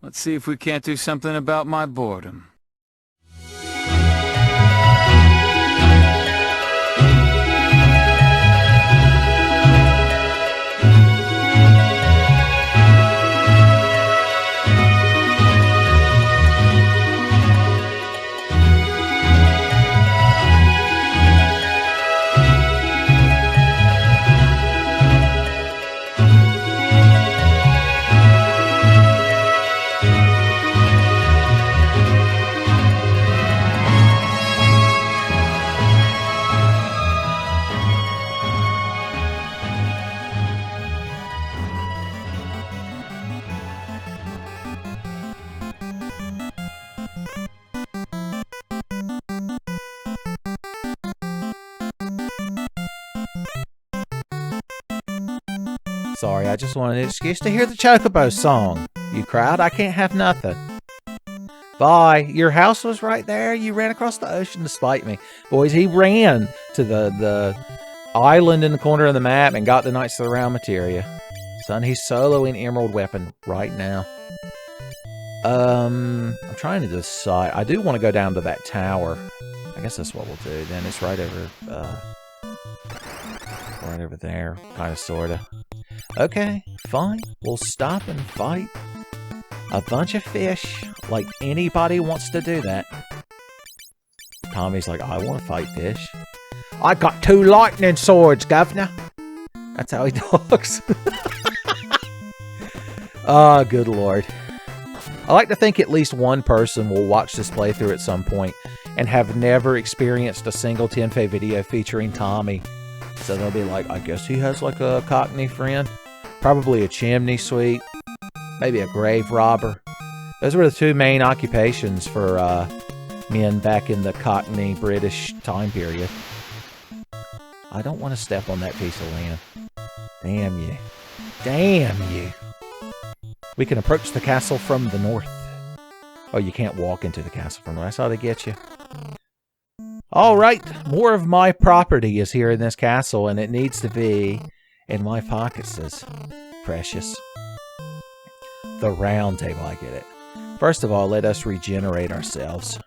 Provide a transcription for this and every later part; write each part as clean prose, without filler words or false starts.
Let's see if we can't do something about my boredom. Sorry, I just wanted an excuse to hear the Chocobo song. You crowd, I can't have nothing. Bye. Your house was right there. You ran across the ocean to spite me. Boys, he ran to the island in the corner of the map and got the Knights of the Round materia. Son, he's soloing Emerald Weapon right now. I'm trying to decide. I do want to go down to that tower. I guess that's what we'll do. Then it's right over there. Kind of, sort of. Okay, fine. We'll stop and fight a bunch of fish like anybody wants to do that. Tommy's like, I want to fight fish. I got 2 lightning swords, governor. That's how he talks. Oh, good lord. I like to think at least one person will watch this playthrough at some point and have never experienced a single Tenfey video featuring Tommy. So they'll be like, I guess he has like a Cockney friend. Probably a chimney sweep. Maybe a grave robber. Those were the 2 main occupations for men back in the Cockney British time period. I don't want to step on that piece of land. Damn you. Damn you. We can approach the castle from the north. Oh, you can't walk into the castle from the north. That's how they get you. Alright, more of my property is here in this castle, and it needs to be in my pockets, says Precious. The round table, I get it. First of all, let us regenerate ourselves.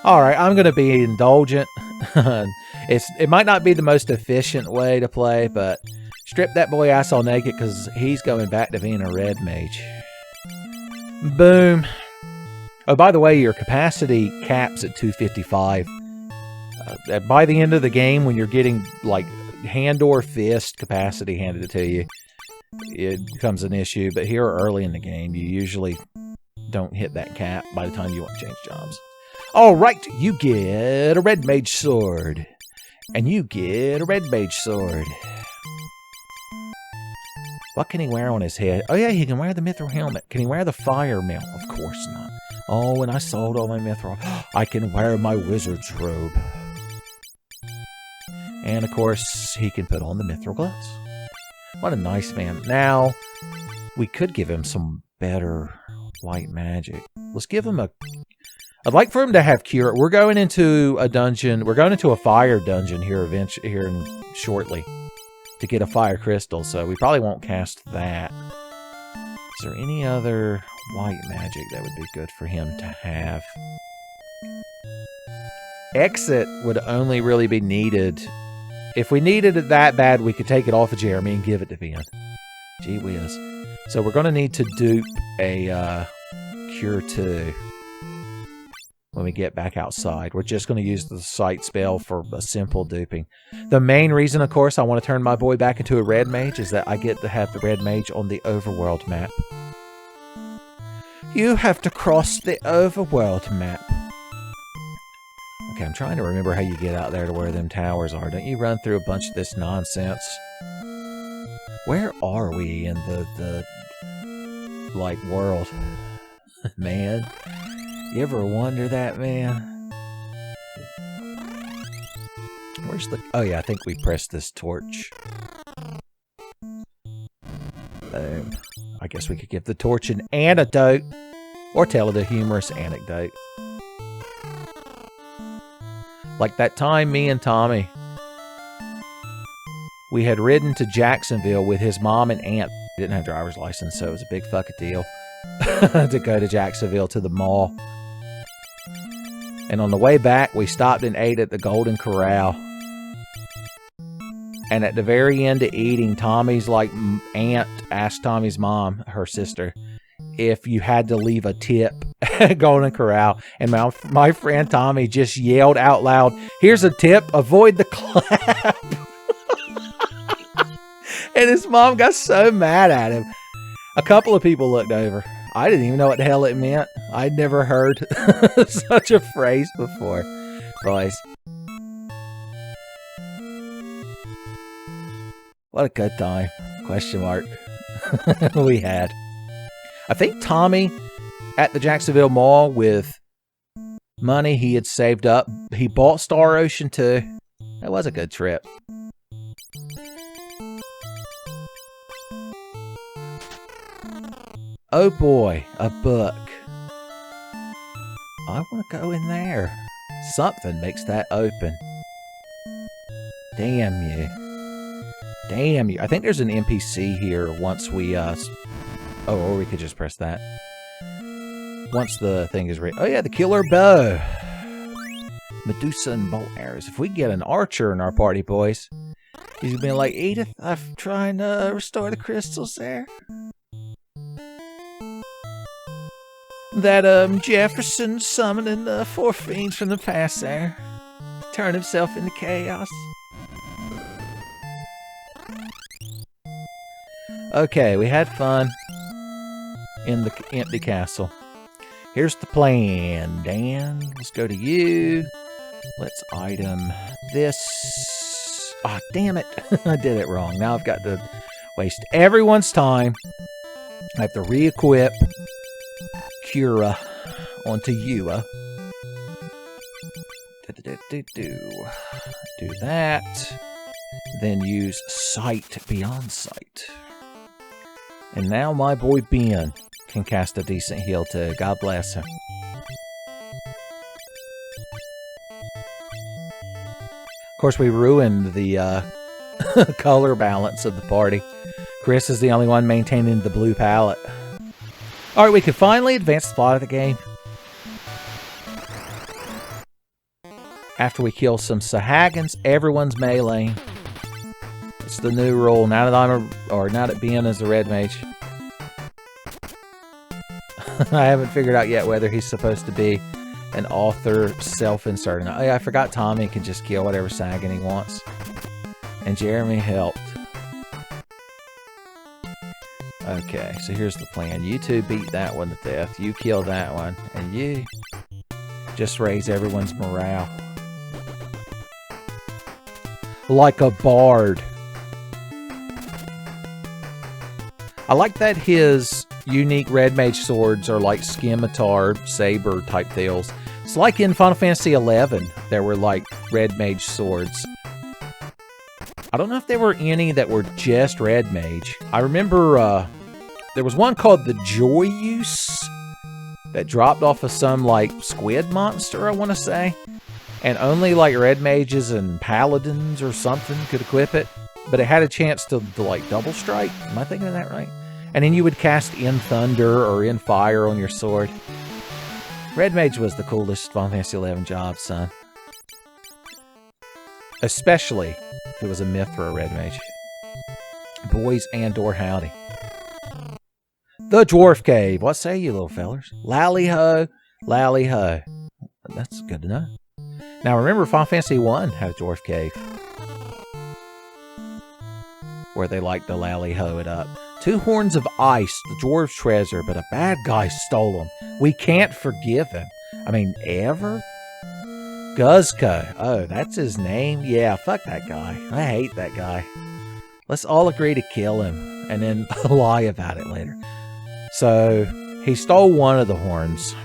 Alright, I'm going to be indulgent. It might not be the most efficient way to play, but strip that boy ass all naked because he's going back to being a red mage. Boom. Oh, by the way, your capacity caps at 255. By the end of the game, when you're getting like hand or fist capacity handed to you, it becomes an issue. But here early in the game, you usually don't hit that cap by the time you want to change jobs. All right, you get a red mage sword. And you get a red mage sword. What can he wear on his head? Oh yeah, he can wear the mithril helmet. Can he wear the fire mail? Of course not. Oh, when I sold all my mithril, I can wear my wizard's robe. And of course, he can put on the mithril gloves. What a nice man. Now, we could give him some better white magic. Let's give him a... I'd like for him to have cure. We're going into a dungeon. We're going into a fire dungeon here shortly to get a fire crystal. So we probably won't cast that. Is there any other white magic that would be good for him to have? Exit would only really be needed. If we needed it that bad, we could take it off of Jeremy and give it to Ben. Gee whiz. So we're going to need to dupe a Cure 2 when we get back outside. We're just going to use the sight spell for a simple duping. The main reason, of course, I want to turn my boy back into a red mage is that I get to have the red mage on the overworld map. You have to cross the overworld map. Okay, I'm trying to remember how you get out there to where them towers are. Don't you run through a bunch of this nonsense? Where are we in the like, world? Man. You ever wonder that, man? Where's the... Oh, yeah, I think we pressed this torch. Boom. I guess we could give the torch an antidote. Or tell it a humorous anecdote. Like that time me and Tommy, we had ridden to Jacksonville with his mom and aunt. He didn't have a driver's license, so it was a big fucking deal. to go to Jacksonville to the mall. And on the way back, we stopped and ate at the Golden Corral. And at the very end of eating, Tommy's like aunt asked Tommy's mom, her sister, if you had to leave a tip at Golden Corral. And my friend Tommy just yelled out loud, "Here's a tip, avoid the clap." And his mom got so mad at him. A couple of people looked over. I didn't even know what the hell it meant. I'd never heard such a phrase before. Boys. What a good time. Question mark. We had. I think Tommy at the Jacksonville Mall with money he had saved up. He bought Star Ocean 2. That was a good trip. Oh boy, a book. I want to go in there. Something makes that open. Damn you. Damn you. I think there's an NPC here once we, oh, or we could just press that. Once the thing is ready. Oh yeah, the killer bow. Medusa and bolt arrows. If we get an archer in our party, boys. He's gonna be like, "Edith, I'm trying to restore the crystals there. That, Jefferson summoning the 4 fiends from the past there. Turn himself into chaos." Okay, we had fun in the empty castle. Here's the plan, Dan. Let's go to you. Let's item this. Ah, oh, damn it. I did it wrong. Now I've got to waste everyone's time. I have to re-equip Cura onto you. Do that. Then use Sight Beyond Sight. And now my boy Ben can cast a decent heal too. God bless him. Of course, we ruined the color balance of the party. Chris is the only one maintaining the blue palette. Alright, we can finally advance the plot of the game. After we kill some Sahagins, everyone's melee. It's the new rule. Now that Ben is a red mage. I haven't figured out yet whether he's supposed to be an author self-inserting. Oh yeah, I forgot Tommy can just kill whatever Sagin he wants. And Jeremy helped. Okay, so here's the plan. You two beat that one to death. You kill that one. And you just raise everyone's morale. Like a bard. I like that his unique red mage swords are like scimitar, saber type deals. It's like in Final Fantasy XI, there were like red mage swords. I don't know if there were any that were just red mage. I remember there was one called the Joyuse that dropped off of some like squid monster, I want to say. And only like red mages and paladins or something could equip it. But it had a chance to like double strike. Am I thinking of that right? And then you would cast In Thunder or In Fire on your sword. Red Mage was the coolest Final Fantasy XI job, son. Especially if it was a myth for a Red Mage. Boys and or howdy. The Dwarf Cave. What say you, little fellers? Lally ho, lally ho. That's good to know. Now remember, Final Fantasy I had a Dwarf Cave. Where they like to lally ho it up. 2 horns of ice, the dwarves' treasure, but a bad guy stole them. We can't forgive him. I mean, ever? Guzko. Oh, that's his name? Yeah, fuck that guy. I hate that guy. Let's all agree to kill him, and then lie about it later. So, he stole one of the horns.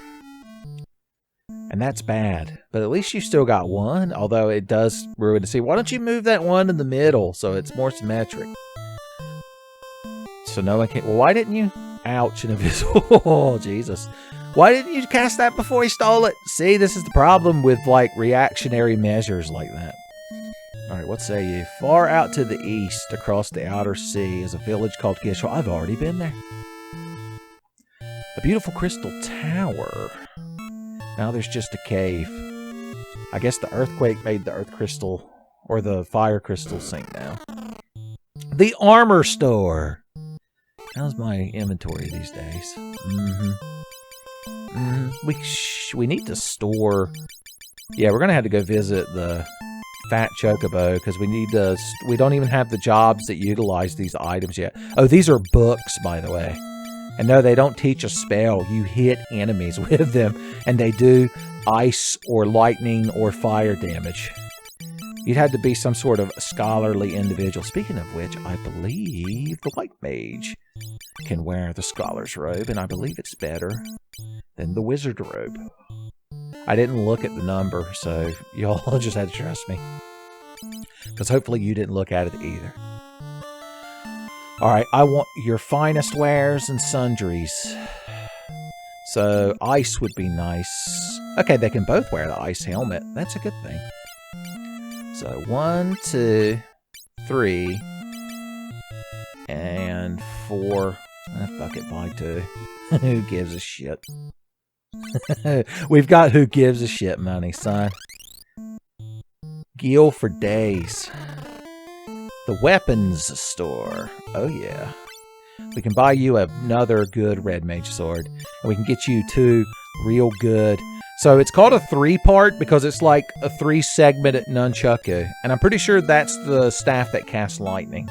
And that's bad. But at least you still got one, although it does ruin the scene. Why don't you move that one in the middle so it's more symmetric? So no one can... Well, why didn't you... Ouch, an invisible... Oh, Jesus. Why didn't you cast that before he stole it? See, this is the problem with, like, reactionary measures like that. Alright, what say you? Far out to the east, across the outer sea, is a village called Gishwa. I've already been there. A beautiful crystal tower. Now there's just a cave. I guess the earthquake made the earth crystal, or the fire crystal sink now. The armor store. How's my inventory these days? We need to store. Yeah, we're gonna have to go visit the Fat Chocobo because we don't even have the jobs that utilize these items yet. Oh, these are books, by the way. And no, they don't teach a spell. You hit enemies with them, and they do ice or lightning or fire damage. You'd have to be some sort of scholarly individual. Speaking of which, I believe the white mage can wear the scholar's robe, and I believe it's better than the wizard robe. I didn't look at the number, so y'all just had to trust me. Because hopefully you didn't look at it either. Alright, I want your finest wares and sundries. So, ice would be nice. Okay, they can both wear the ice helmet. That's a good thing. So, 1, 2, 3, and 4. Fuck it, buy 2. Who gives a shit? We've got who gives a shit money, son. Gil for days. The weapons store. Oh, yeah. We can buy you another good red mage sword. And we can get you 2 real good. So it's called a 3-part because it's like a 3-segmented nunchaku. And I'm pretty sure that's the staff that casts lightning.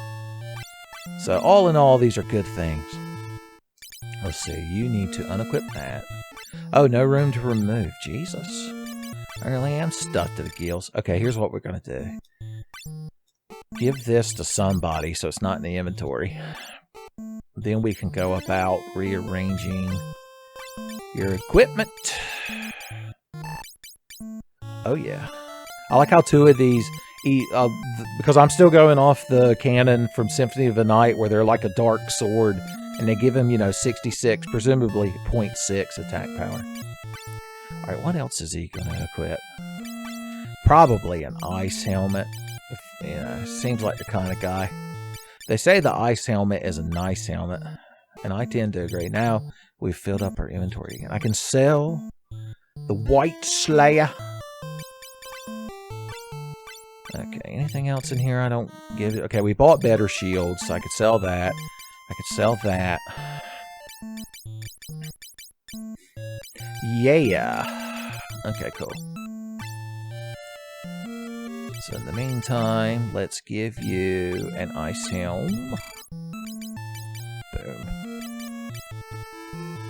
So all in all, these are good things. Let's see. You need to unequip that. Oh, no room to remove. Jesus. I really am stuck to the gills. Okay, here's what we're going to do. Give this to somebody so it's not in the inventory. Then we can go about rearranging your equipment. Oh, yeah. I like how 2 of these, because I'm still going off the canon from Symphony of the Night where they're like a dark sword. And they give him, 66, presumably 0.6 attack power. Alright, what else is he going to equip? Probably an ice helmet. Seems like the kind of guy. They say the ice helmet is a nice helmet. And I tend to agree. Now, we've filled up our inventory again. I can sell the White Slayer. Okay, anything else in here I don't give it? Okay, we bought better shields, so I could sell that. I could sell that. Yeah. Okay, cool. So in the meantime, let's give you an ice helm. Boom.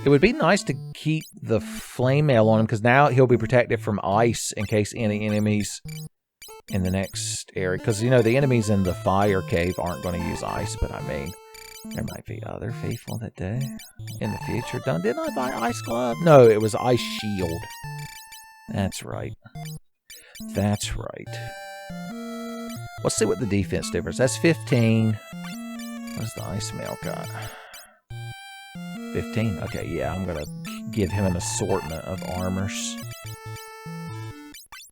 It would be nice to keep the flame mail on him, because now he'll be protected from ice in case any enemies in the next area. Because, the enemies in the fire cave aren't going to use ice, but I mean... There might be other people that do in the future. Didn't I buy Ice Glove? No, it was Ice Shield. That's right. That's right. Let's see what the defense differs. That's 15. What's the Ice Mail got? 15. Okay, yeah, I'm going to give him an assortment of armors.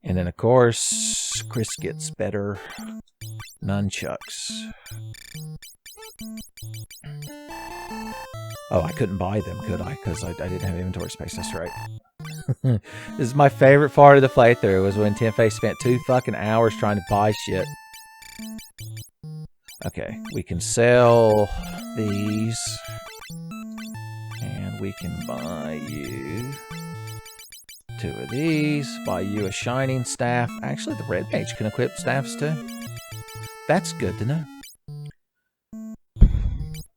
And then, of course, Chris gets better nunchucks. Oh, I couldn't buy them, could I? Because I didn't have inventory space. That's right. This is my favorite part of the playthrough, was when Tenfey spent 2 fucking hours trying to buy shit. Okay, we can sell these. And we can buy you 2 of these. Buy you a shining staff. Actually, the red mage can equip staffs too. That's good to know.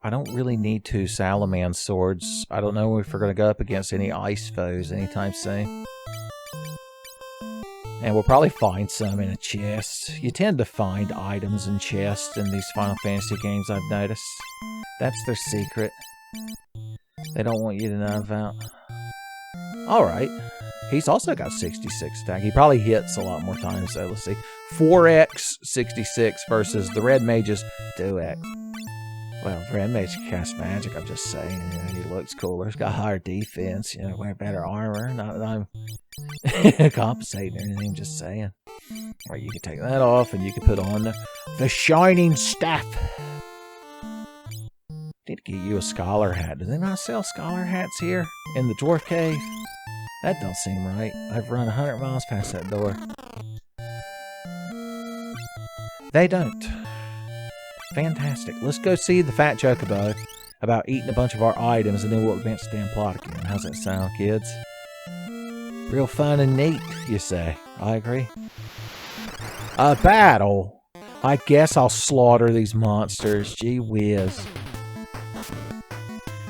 I don't really need 2 Salaman swords. I don't know if we're going to go up against any ice foes anytime soon. And we'll probably find some in a chest. You tend to find items in chests in these Final Fantasy games, I've noticed. That's their secret. They don't want you to know about. Alright. He's also got 66 attack. He probably hits a lot more times, so let's see. 4x 66 versus the red mage's 2x. Well, Red Mage can cast magic, I'm just saying. He looks cooler. He's got higher defense, wear better armor. Not that I'm compensating or anything, just saying. Or you can take that off and you can put on the Shining Staff. Need to get you a scholar hat. Do they not sell scholar hats here in the dwarf cave? That don't seem right. I've run 100 miles past that door. They don't. Fantastic. Let's go see the fat chocobo about eating a bunch of our items, and then we'll advance the damn plot again. How's that sound, kids? Real fun and neat, you say. I agree. A battle? I guess I'll slaughter these monsters. Gee whiz.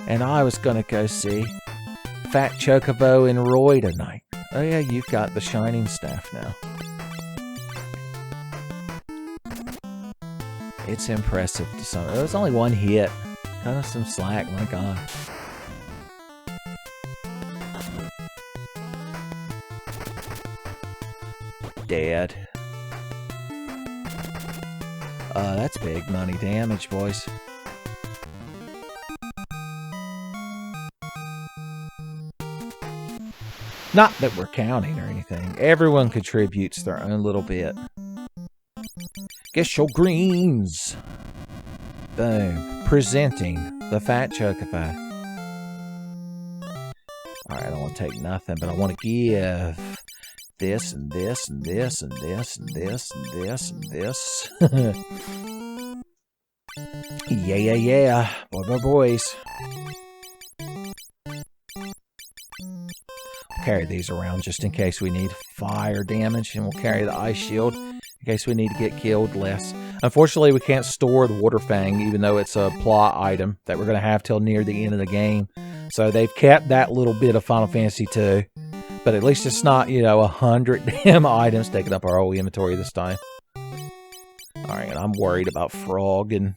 And I was gonna go see Fat Chocobo and Roy tonight. Oh yeah, you've got the shining staff now. It's impressive to some. It was only one hit. Kind of some slack, my god. Dead. That's big money damage, boys. Not that we're counting or anything. Everyone contributes their own little bit. Guess your greens. Boom. Presenting the Fat Chocobo. Alright, I don't want to take nothing, but I want to give this and this and this and this and this and this and this. Yeah. Boys. Carry these around just in case we need fire damage, and we'll carry the ice shield in case we need to get killed less. Unfortunately, we can't store the Water Fang, even though it's a plot item that we're going to have till near the end of the game. So they've kept that little bit of Final Fantasy II, but at least it's not, 100 damn items taking up our whole inventory this time. Alright, and I'm worried about Frog and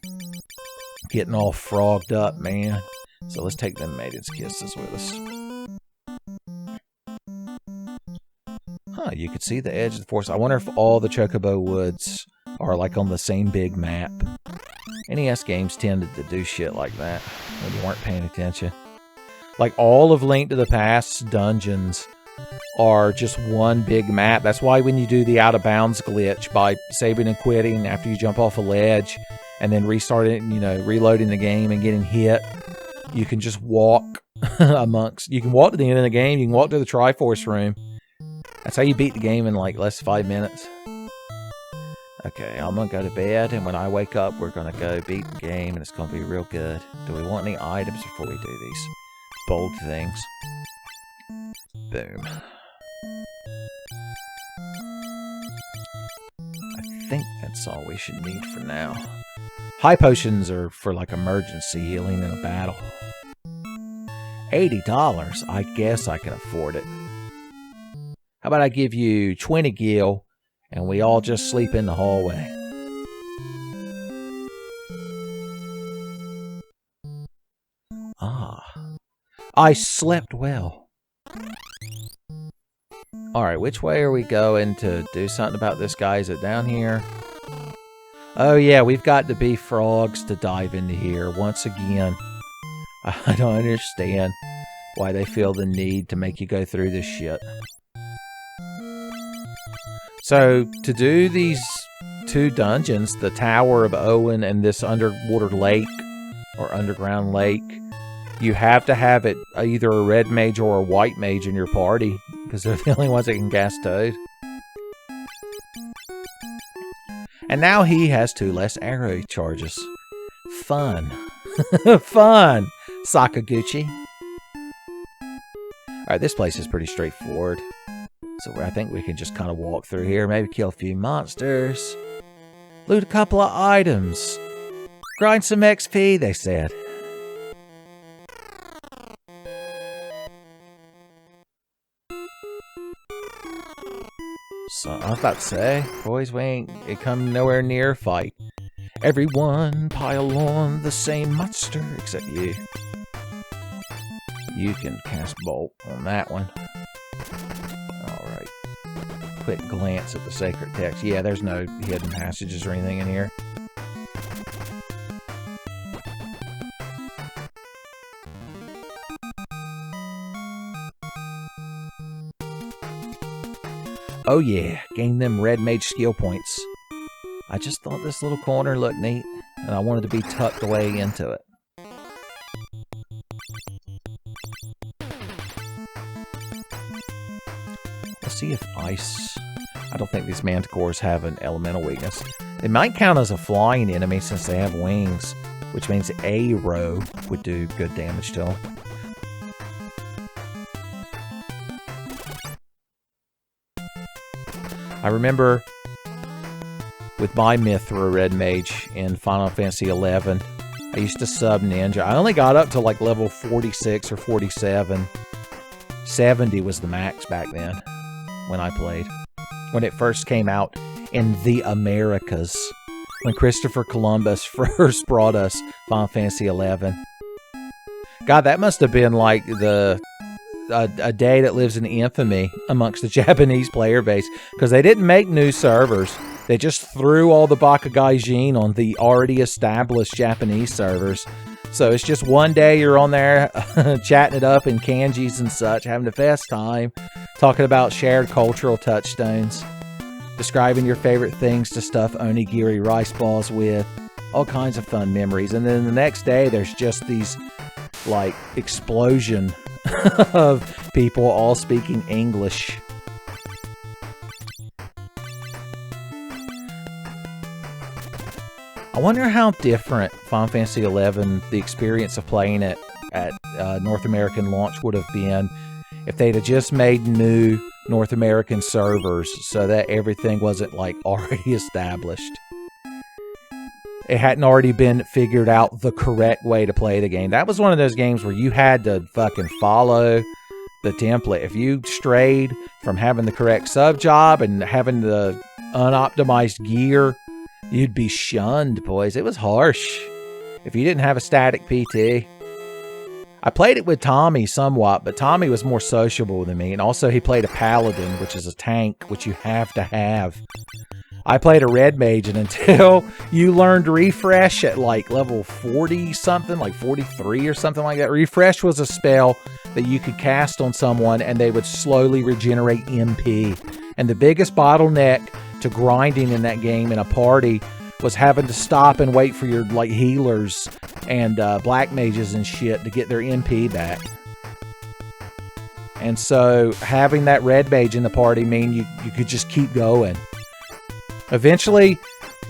getting all frogged up, man. So let's take them Maiden's Kisses with us. Huh, you could see the edge of the forest. I wonder if all the Chocobo Woods are like on the same big map. NES games tended to do shit like that when you weren't paying attention. Like all of Link to the Past dungeons are just one big map. That's why when you do the out of bounds glitch by saving and quitting after you jump off a ledge and then restarting, reloading the game and getting hit, you can just walk amongst. You can walk to the end of the game. You can walk to the Triforce room. That's how you beat the game in like less than 5 minutes. Okay, I'm gonna go to bed, and when I wake up, we're gonna go beat the game, and it's gonna be real good. Do we want any items before we do these bold things? Boom. I think that's all we should need for now. High potions are for like emergency healing in a battle. $80. I guess I can afford it. How about I give you 20 gil and we all just sleep in the hallway? Ah. I slept well. Alright, which way are we going to do something about this guy? Is it down here? Oh yeah, we've got to be frogs to dive into here once again. I don't understand why they feel the need to make you go through this shit. So, to do these two dungeons, the Tower of Owen and this underwater lake, or underground lake, you have to have it either a red mage or a white mage in your party, because they're the only ones that can cast Toad. And now he has 2 less arrow charges. Fun. Fun, Sakaguchi. Alright, this place is pretty straightforward. So I think we can just kind of walk through here, maybe kill a few monsters, loot a couple of items, grind some XP, they said. So I was about to say, boys, we ain't come nowhere near a fight. Everyone pile on the same monster except you. You can cast Bolt on that one. Alright. Quick glance at the sacred text. Yeah, there's no hidden passages or anything in here. Oh yeah, gain them red mage skill points. I just thought this little corner looked neat, and I wanted to be tucked away into it. Let's see if ice... I don't think these manticores have an elemental weakness. It might count as a flying enemy since they have wings, which means a row would do good damage to them. I remember with my Mithra Red Mage in Final Fantasy XI, I used to sub Ninja. I only got up to like level 46 or 47. 70 was the max back then when I played. When it first came out in the Americas. When Christopher Columbus first brought us Final Fantasy XI. God, that must have been like a day that lives in infamy amongst the Japanese player base, because they didn't make new servers. They just threw all the Bakagaijin on the already established Japanese servers. So it's just one day you're on there chatting it up in kanjis and such, having a fest time, talking about shared cultural touchstones, describing your favorite things to stuff onigiri rice balls with, all kinds of fun memories. And then the next day there's just these like explosion of people all speaking English. I wonder how different Final Fantasy XI, the experience of playing it at North American launch would have been if they'd have just made new North American servers so that everything wasn't like already established. It hadn't already been figured out the correct way to play the game. That was one of those games where you had to fucking follow the template. If you strayed from having the correct sub job and having the unoptimized gear, you'd be shunned, boys. It was harsh if you didn't have a static PT. I played it with Tommy somewhat, but Tommy was more sociable than me. And also he played a paladin, which is a tank, which you have to have. I played a red mage, and until you learned refresh at like level 40 something, like 43 or something like that, refresh was a spell that you could cast on someone and they would slowly regenerate MP. And the biggest bottleneck to grinding in that game in a party was having to stop and wait for your like healers and black mages and shit to get their MP back. And so having that red mage in the party mean you could just keep going. Eventually,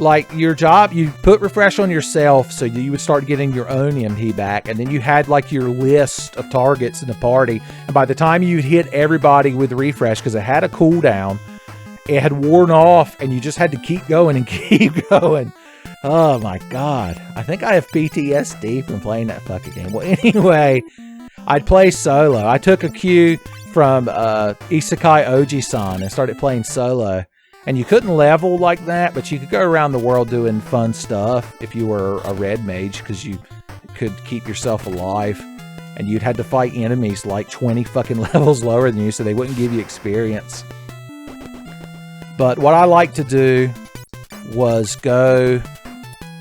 like your job, you put refresh on yourself so you would start getting your own MP back, and then you had like your list of targets in the party, and by the time you'd hit everybody with refresh, because it had a cooldown, it had worn off and you just had to keep going and keep going. Oh my god, I think I have PTSD from playing that fucking game. Well, anyway, I'd play solo. I took a cue from Isekai Oji-san and started playing solo. And you couldn't level like that, but you could go around the world doing fun stuff if you were a red mage, because you could keep yourself alive. And you'd had to fight enemies like 20 fucking levels lower than you, so they wouldn't give you experience. But what I liked to do was go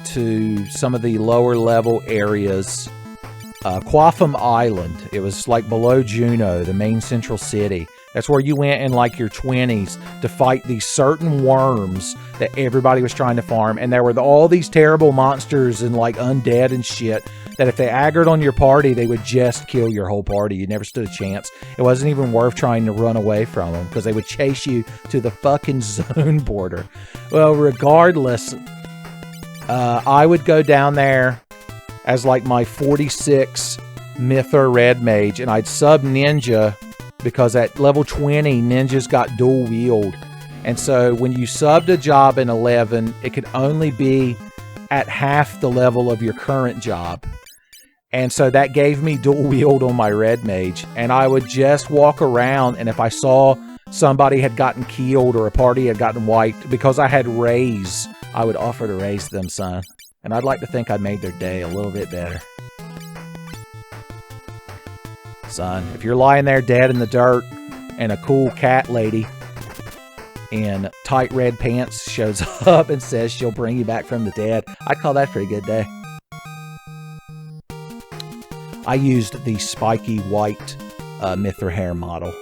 to some of the lower level areas. Quaffam Island. It was like below Juneau, the main central city. That's where you went in like your 20s to fight these certain worms that everybody was trying to farm. And there were all these terrible monsters and like undead and shit that if they aggroed on your party, they would just kill your whole party. You never stood a chance. It wasn't even worth trying to run away from them because they would chase you to the fucking zone border. Well, regardless, I would go down there as like my 46 Mithra Red Mage, and I'd sub Ninja, because at level 20, ninjas got dual wield. And so when you subbed a job in 11, it could only be at half the level of your current job. And so that gave me dual wield on my red mage. And I would just walk around, and if I saw somebody had gotten killed or a party had gotten wiped, because I had raise, I would offer to raise them, son. And I'd like to think I made their day a little bit better. Son, if you're lying there dead in the dirt and a cool cat lady in tight red pants shows up and says she'll bring you back from the dead, I'd call that a pretty good day. I used the spiky white Mithra hair model,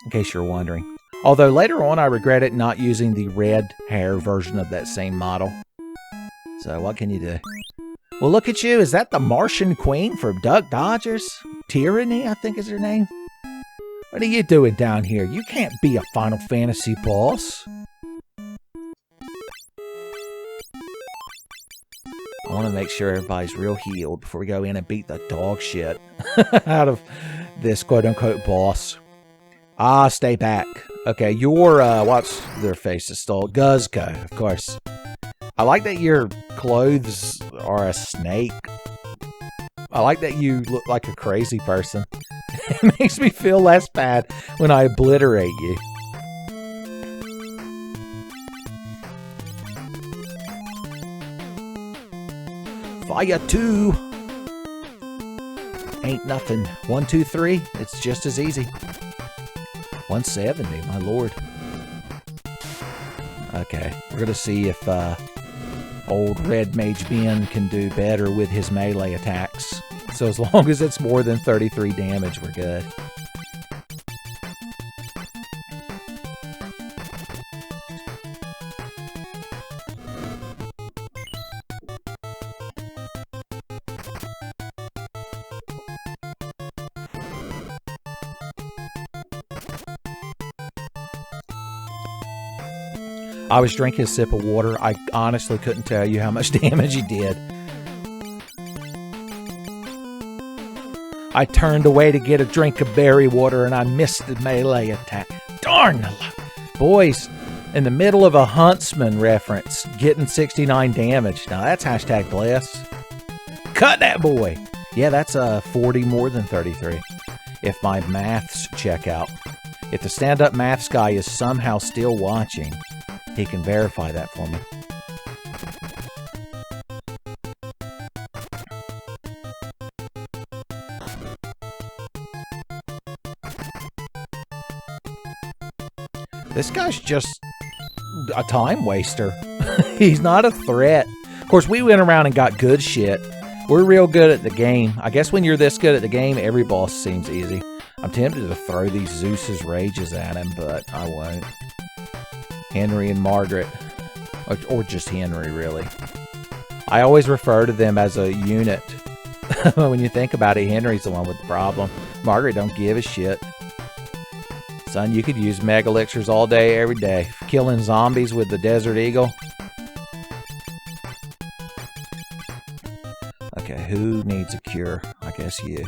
in case you're wondering. Although later on I regretted not using the red hair version of that same model. So what can you do? Well, look at you. Is that the Martian Queen from Duck Dodgers? Tyranny, I think is her name. What are you doing down here? You can't be a Final Fantasy boss. I want to make sure everybody's real healed before we go in and beat the dog shit out of this quote-unquote boss. Ah, stay back. Okay, your, what's their faces stole? Guzko, of course. I like that your clothes are a snake. I like that you look like a crazy person. It makes me feel less bad when I obliterate you. Fire 2! Ain't nothing. 1, 2, 3. It's just as easy. 170, my lord. Okay, we're gonna see if old Red Mage Ben can do better with his melee attacks. So as long as it's more than 33 damage, we're good. I was drinking a sip of water. I honestly couldn't tell you how much damage he did. I turned away to get a drink of berry water and I missed the melee attack. Darn! Boys, in the middle of a Huntsman reference, getting 69 damage. Now that's hashtag bless. Cut that boy! Yeah, that's 40 more than 33. If my maths check out. If the stand-up maths guy is somehow still watching, he can verify that for me. This guy's just a time waster. He's not a threat. Of course, we went around and got good shit. We're real good at the game. I guess when you're this good at the game, every boss seems easy. I'm tempted to throw these Zeus's rages at him, but I won't. Henry and Margaret. Or just Henry, really. I always refer to them as a unit. When you think about it, Henry's the one with the problem. Margaret don't give a shit. Son, you could use Mega Elixirs all day, every day. Killing zombies with the Desert Eagle. Okay, who needs a cure? I guess you.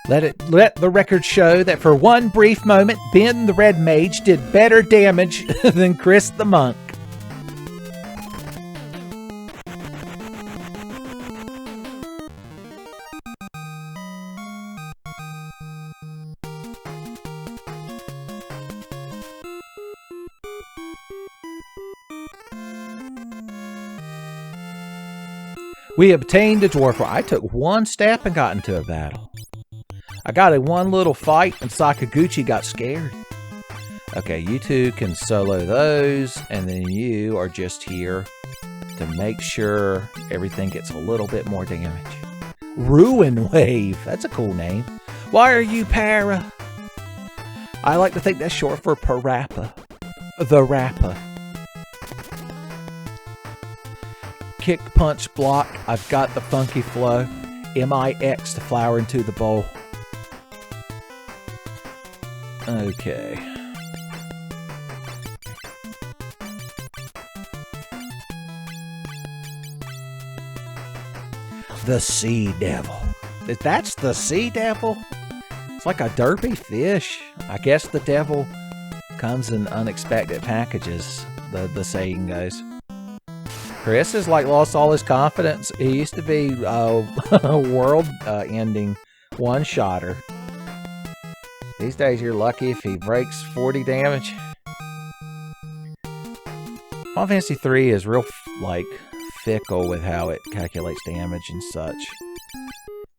Let the record show that for one brief moment, Ben the Red Mage did better damage than Chris the Monk. We obtained a dwarf. I took one step and got into a battle. I got in one little fight and Sakaguchi got scared. Okay, you two can solo those, and then you are just here to make sure everything gets a little bit more damage. Ruin Wave. That's a cool name. Why are you para? I like to think that's short for Parappa. The Rappa. Kick, punch, block. I've got the funky flow. MIX to flower into the bowl. Okay. The Sea Devil. That's the Sea Devil? It's like a derpy fish. I guess the devil comes in unexpected packages, the saying goes. Chris has like lost all his confidence. He used to be a world-ending one-shotter. These days you're lucky if he breaks 40 damage. Final Fantasy III is real like fickle with how it calculates damage and such.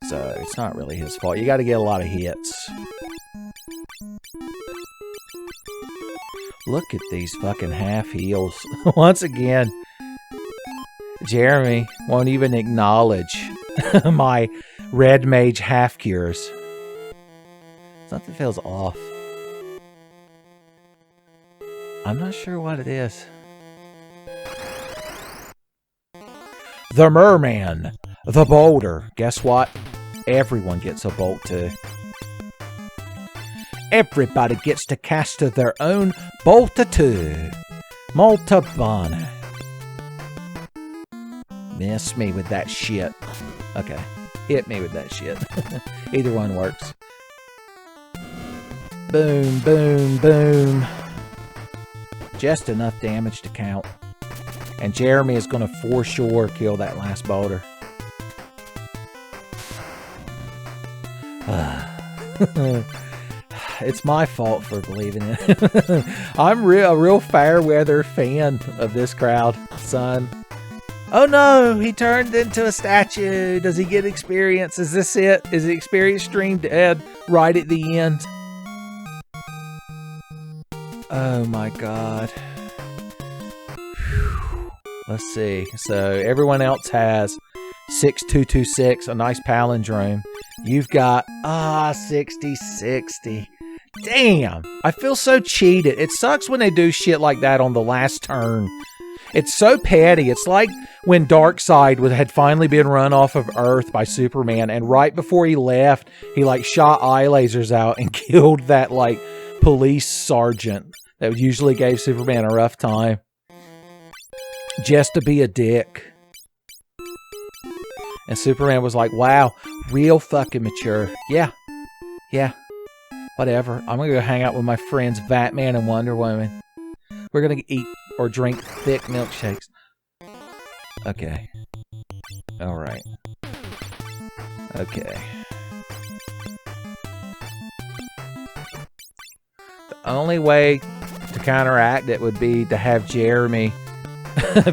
So it's not really his fault. You got to get a lot of hits. Look at these fucking half heals. Once again, Jeremy won't even acknowledge my Red Mage half cures. Something feels off. I'm not sure what it is. The Merman. The boulder. Guess what? Everyone gets a bolt too. Everybody gets to cast their own bolt too. Molta bene. Miss me with that shit. Okay. Hit me with that shit. Either one works. Boom, boom, boom. Just enough damage to count. And Jeremy is going to for sure kill that last boulder. It's my fault for believing it. I'm a real fair weather fan of this crowd, son. Oh no, he turned into a statue. Does he get experience? Is this it? Is the experience stream dead right at the end? Oh my god. Whew. Let's see. So everyone else has 6226, a nice palindrome. You've got 6060. Damn, I feel so cheated. It sucks when they do shit like that on the last turn. It's so petty. It's like when Darkseid had finally been run off of Earth by Superman, and right before he left, he like shot eye lasers out and killed that like police sergeant that usually gave Superman a rough time. Just to be a dick. And Superman was like, wow, real fucking mature. Yeah. Whatever. I'm going to go hang out with my friends Batman and Wonder Woman. We're going to eat or drink thick milkshakes. Okay. Alright. Okay. The only way to counteract it would be to have Jeremy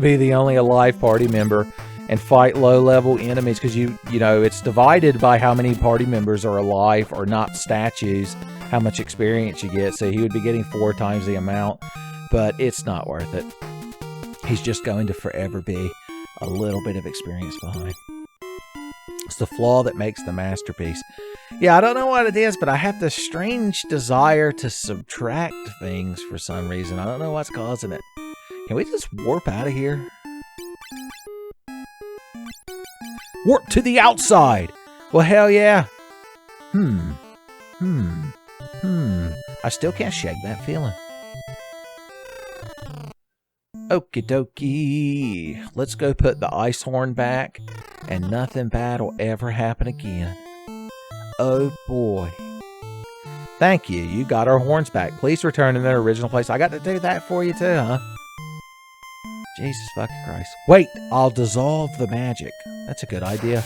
be the only alive party member and fight low-level enemies, because you know, it's divided by how many party members are alive or not statues, how much experience you get. So he would be getting 4 times the amount, but it's not worth it. He's just going to forever be a little bit of experience behind. It's the flaw that makes the masterpiece. Yeah, I don't know what it is, but I have this strange desire to subtract things for some reason. I don't know what's causing it. Can we just warp out of here? Warp to the outside! Well, hell yeah. I still can't shake that feeling. Okie dokie. Let's go put the ice horn back, and nothing bad will ever happen again. Oh boy. Thank you. You got our horns back. Please return to their original place. I got to do that for you too, huh? Jesus fucking Christ. Wait, I'll dissolve the magic. That's a good idea.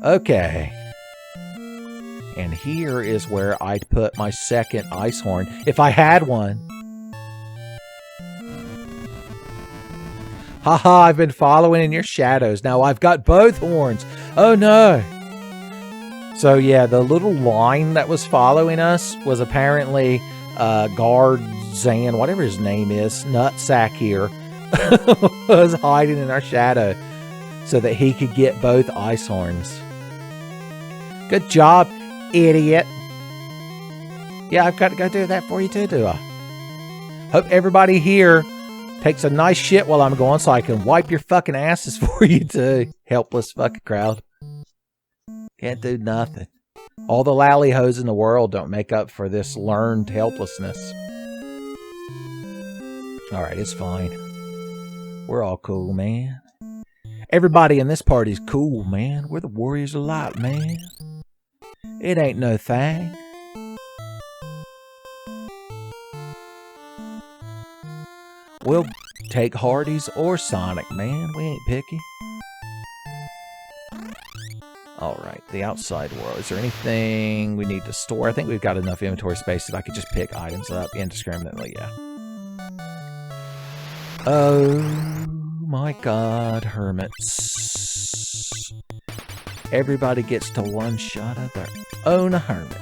Okay. And here is where I'd put my second ice horn, if I had one. Haha, I've been following in your shadows. Now I've got both horns. Oh no. So yeah, the little line that was following us was apparently guard Zan, whatever his name is, Nutsack here, was hiding in our shadow so that he could get both ice horns. Good job, idiot. Yeah, I've got to go do that for you too, do I? Hope everybody here takes a nice shit while I'm gone so I can wipe your fucking asses for you too. Helpless fucking crowd. Can't do nothing. All the lally-hos in the world don't make up for this learned helplessness. Alright, it's fine. We're all cool, man. Everybody in this party's cool, man. We're the warriors of light, man. It ain't no thing. We'll take Hardee's or Sonic, man. We ain't picky. Alright, the outside world. Is there anything we need to store? I think we've got enough inventory space that I could just pick items up indiscriminately, yeah. Oh my god, hermits. Everybody gets to one-shot of their own hermit.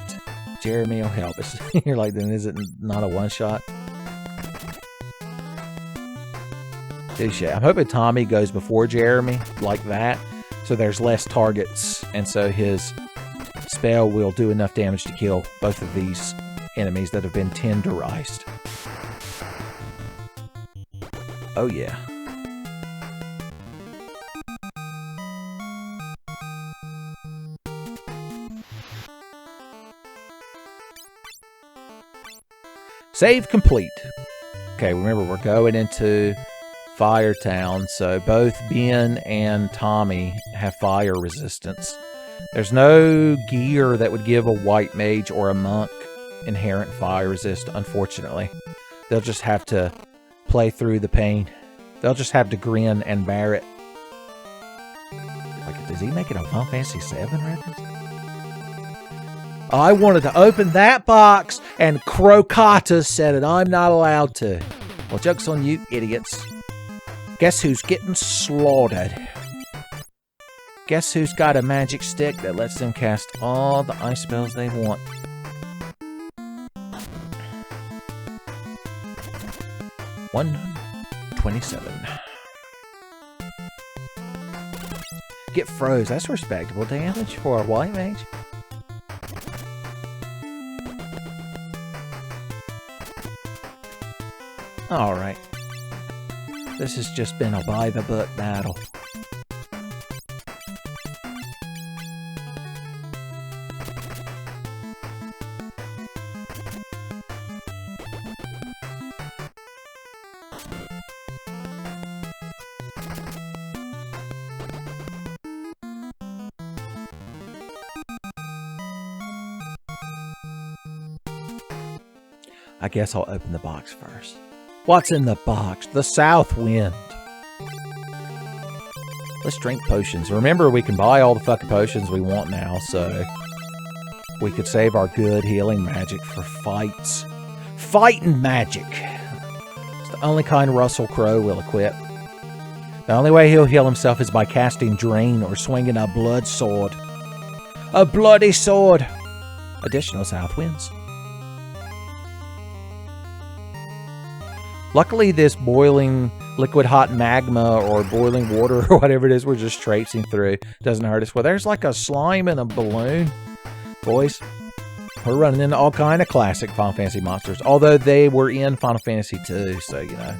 Jeremy will help us. You're like, then is it not a one-shot? Touche. I'm hoping Tommy goes before Jeremy, like that, so there's less targets, and so his spell will do enough damage to kill both of these enemies that have been tenderized. Oh yeah. Save complete. Okay, remember we're going into Firetown, so both Ben and Tommy have fire resistance. There's no gear that would give a white mage or a monk inherent fire resist, unfortunately. They'll just have to play through the pain. They'll just have to grin and bear it. Like, is he making a Final Fantasy VII reference? I wanted to open that box, and Crocata said it. I'm not allowed to. Well, joke's on you, idiots. Guess who's getting slaughtered? Guess who's got a magic stick that lets them cast all the ice spells they want? $127. Get froze. That's respectable damage for a white mage. Alright. This has just been a by-the-book battle. I guess I'll open the box first. What's in the box? The south wind. Let's drink potions. Remember, we can buy all the fucking potions we want now, so we could save our good healing magic for fights. Fighting magic. It's the only kind Russell Crowe will equip. The only way he'll heal himself is by casting Drain or swinging a blood sword. A bloody sword. Additional south winds. Luckily, this boiling liquid hot magma or boiling water or whatever it is we're just traipsing through doesn't hurt us. Well, there's like a slime and a balloon. Boys, we're running into all kind of classic Final Fantasy monsters. Although they were in Final Fantasy II, so, you know.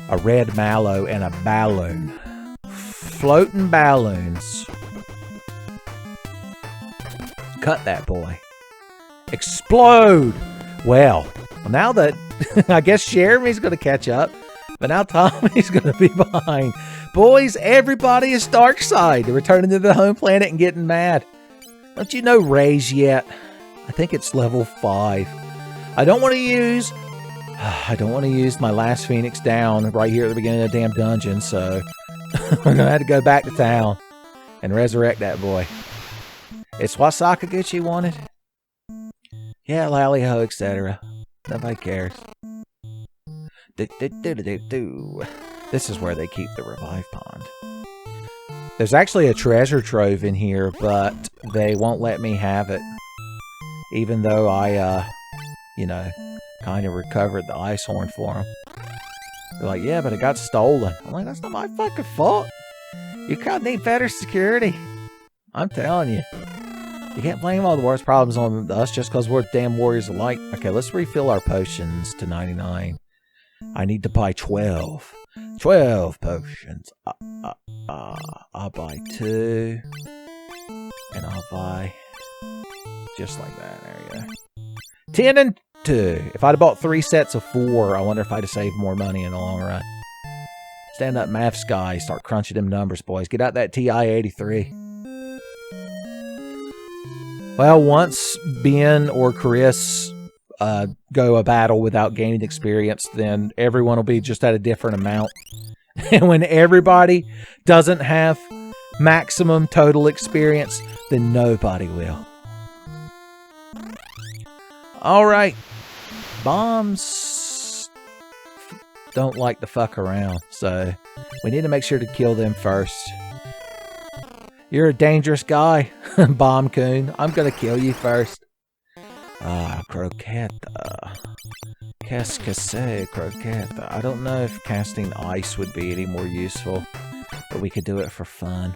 A red mallow and a balloon. Floating balloons. Cut that boy. Explode! Well, now that I guess Jeremy's going to catch up, but now Tommy's going to be behind. Boys, everybody is Darkside. They're returning to the home planet and getting mad. Don't you know Ray's yet? I think it's level 5. I don't want to use my last Phoenix down right here at the beginning of the damn dungeon, so we're going to have to go back to town and resurrect that boy. It's what Sakaguchi wanted. Yeah, Lally-ho, etc. Nobody cares. This is where they keep the revive pond. There's actually a treasure trove in here, but they won't let me have it. Even though I, you know, kind of recovered the ice horn for them. They're like, yeah, but it got stolen. I'm like, that's not my fucking fault. You kind of need better security. I'm telling you. You can't blame all the worst problems on us just because we're damn warriors alike. Okay, let's refill our potions to 99. I need to buy 12. 12 potions. I'll buy 2. And I'll buy... just like that. There you go. 10 and 2. If I'd have bought 3 sets of 4, I wonder if I'd have saved more money in the long run. Stand up, maths guy. Start crunching them numbers, boys. Get out that TI-83. Well, once Ben or Chris go a battle without gaining experience, then everyone will be just at a different amount. And when everybody doesn't have maximum total experience, then nobody will. Alright. Bombs don't like to fuck around, so we need to make sure to kill them first. You're a dangerous guy, Bomb Coon. I'm gonna kill you first. Croqueta. Qu'est-ce que c'est, Croqueta? I don't know if casting ice would be any more useful, but we could do it for fun.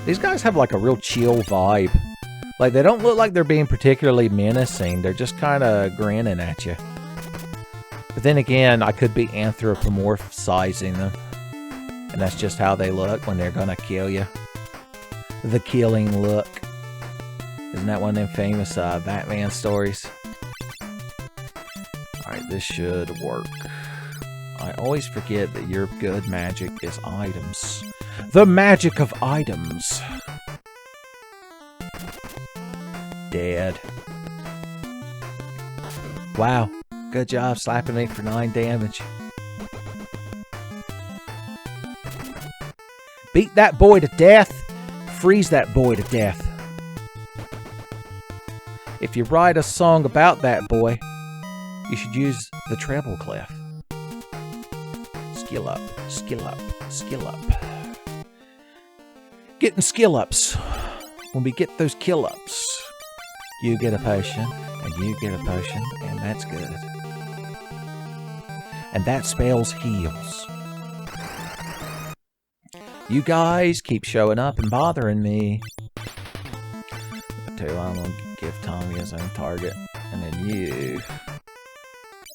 These guys have like a real chill vibe. Like, they don't look like they're being particularly menacing. They're just kind of grinning at you. But then again, I could be anthropomorphizing them. And that's just how they look when they're gonna kill you. The Killing Look. Isn't that one of them famous Batman stories? Alright, this should work. I always forget that your good magic is items. The magic of items. Dead. Wow. Good job slapping me for 9 damage. Beat that boy to death. Freeze that boy to death. If you write a song about that boy, you should use the treble clef. Skill up, skill up, skill up. Getting skill ups. When we get those kill ups, you get a potion, and you get a potion, and that's good. And that spells heals. You guys keep showing up and bothering me. Too, I'm gonna give Tommy his own target, and then you,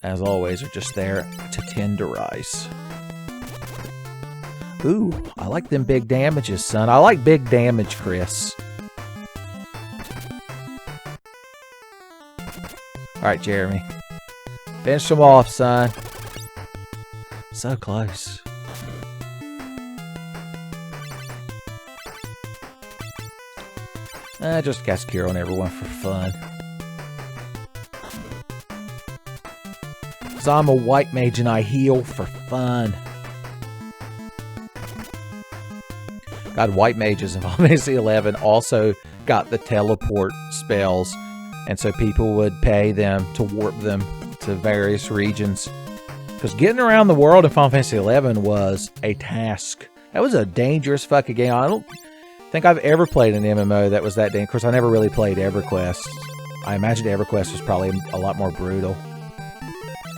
as always, are just there to tenderize. Ooh, I like them big damages, son. I like big damage, Chris. Alright, Jeremy. Finish them off, son. So close. Just cast Cure on everyone for fun. Because I'm a white mage and I heal for fun. God, white mages in Fantasy 11 also got the teleport spells. And so people would pay them to warp them to various regions. Because getting around the world in Final Fantasy XI was a task. That was a dangerous fucking game. I don't think I've ever played an MMO that was that dangerous. Of course, I never really played EverQuest. I imagine EverQuest was probably a lot more brutal.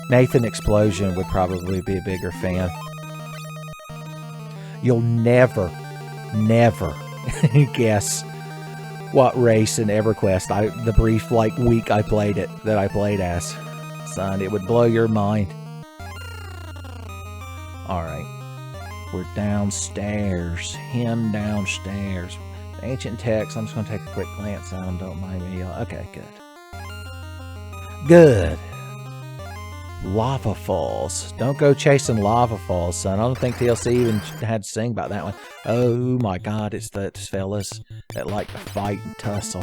Nathan Explosion would probably be a bigger fan. You'll never guess what race in EverQuest the brief week I played it that I played as. Son, it would blow your mind. Alright. We're downstairs. Him downstairs. Ancient text. I'm just going to take a quick glance at them. Don't mind me. Okay, good. Good. Lava Falls. Don't go chasing Lava Falls, son. I don't think TLC even had to sing about that one. Oh my god, it's those fellas that like to fight and tussle.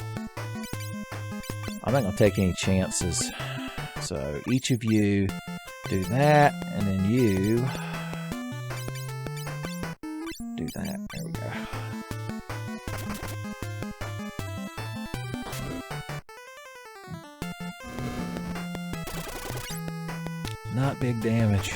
I'm not going to take any chances. So each of you do that, and then you do that. There we go. Not big damage.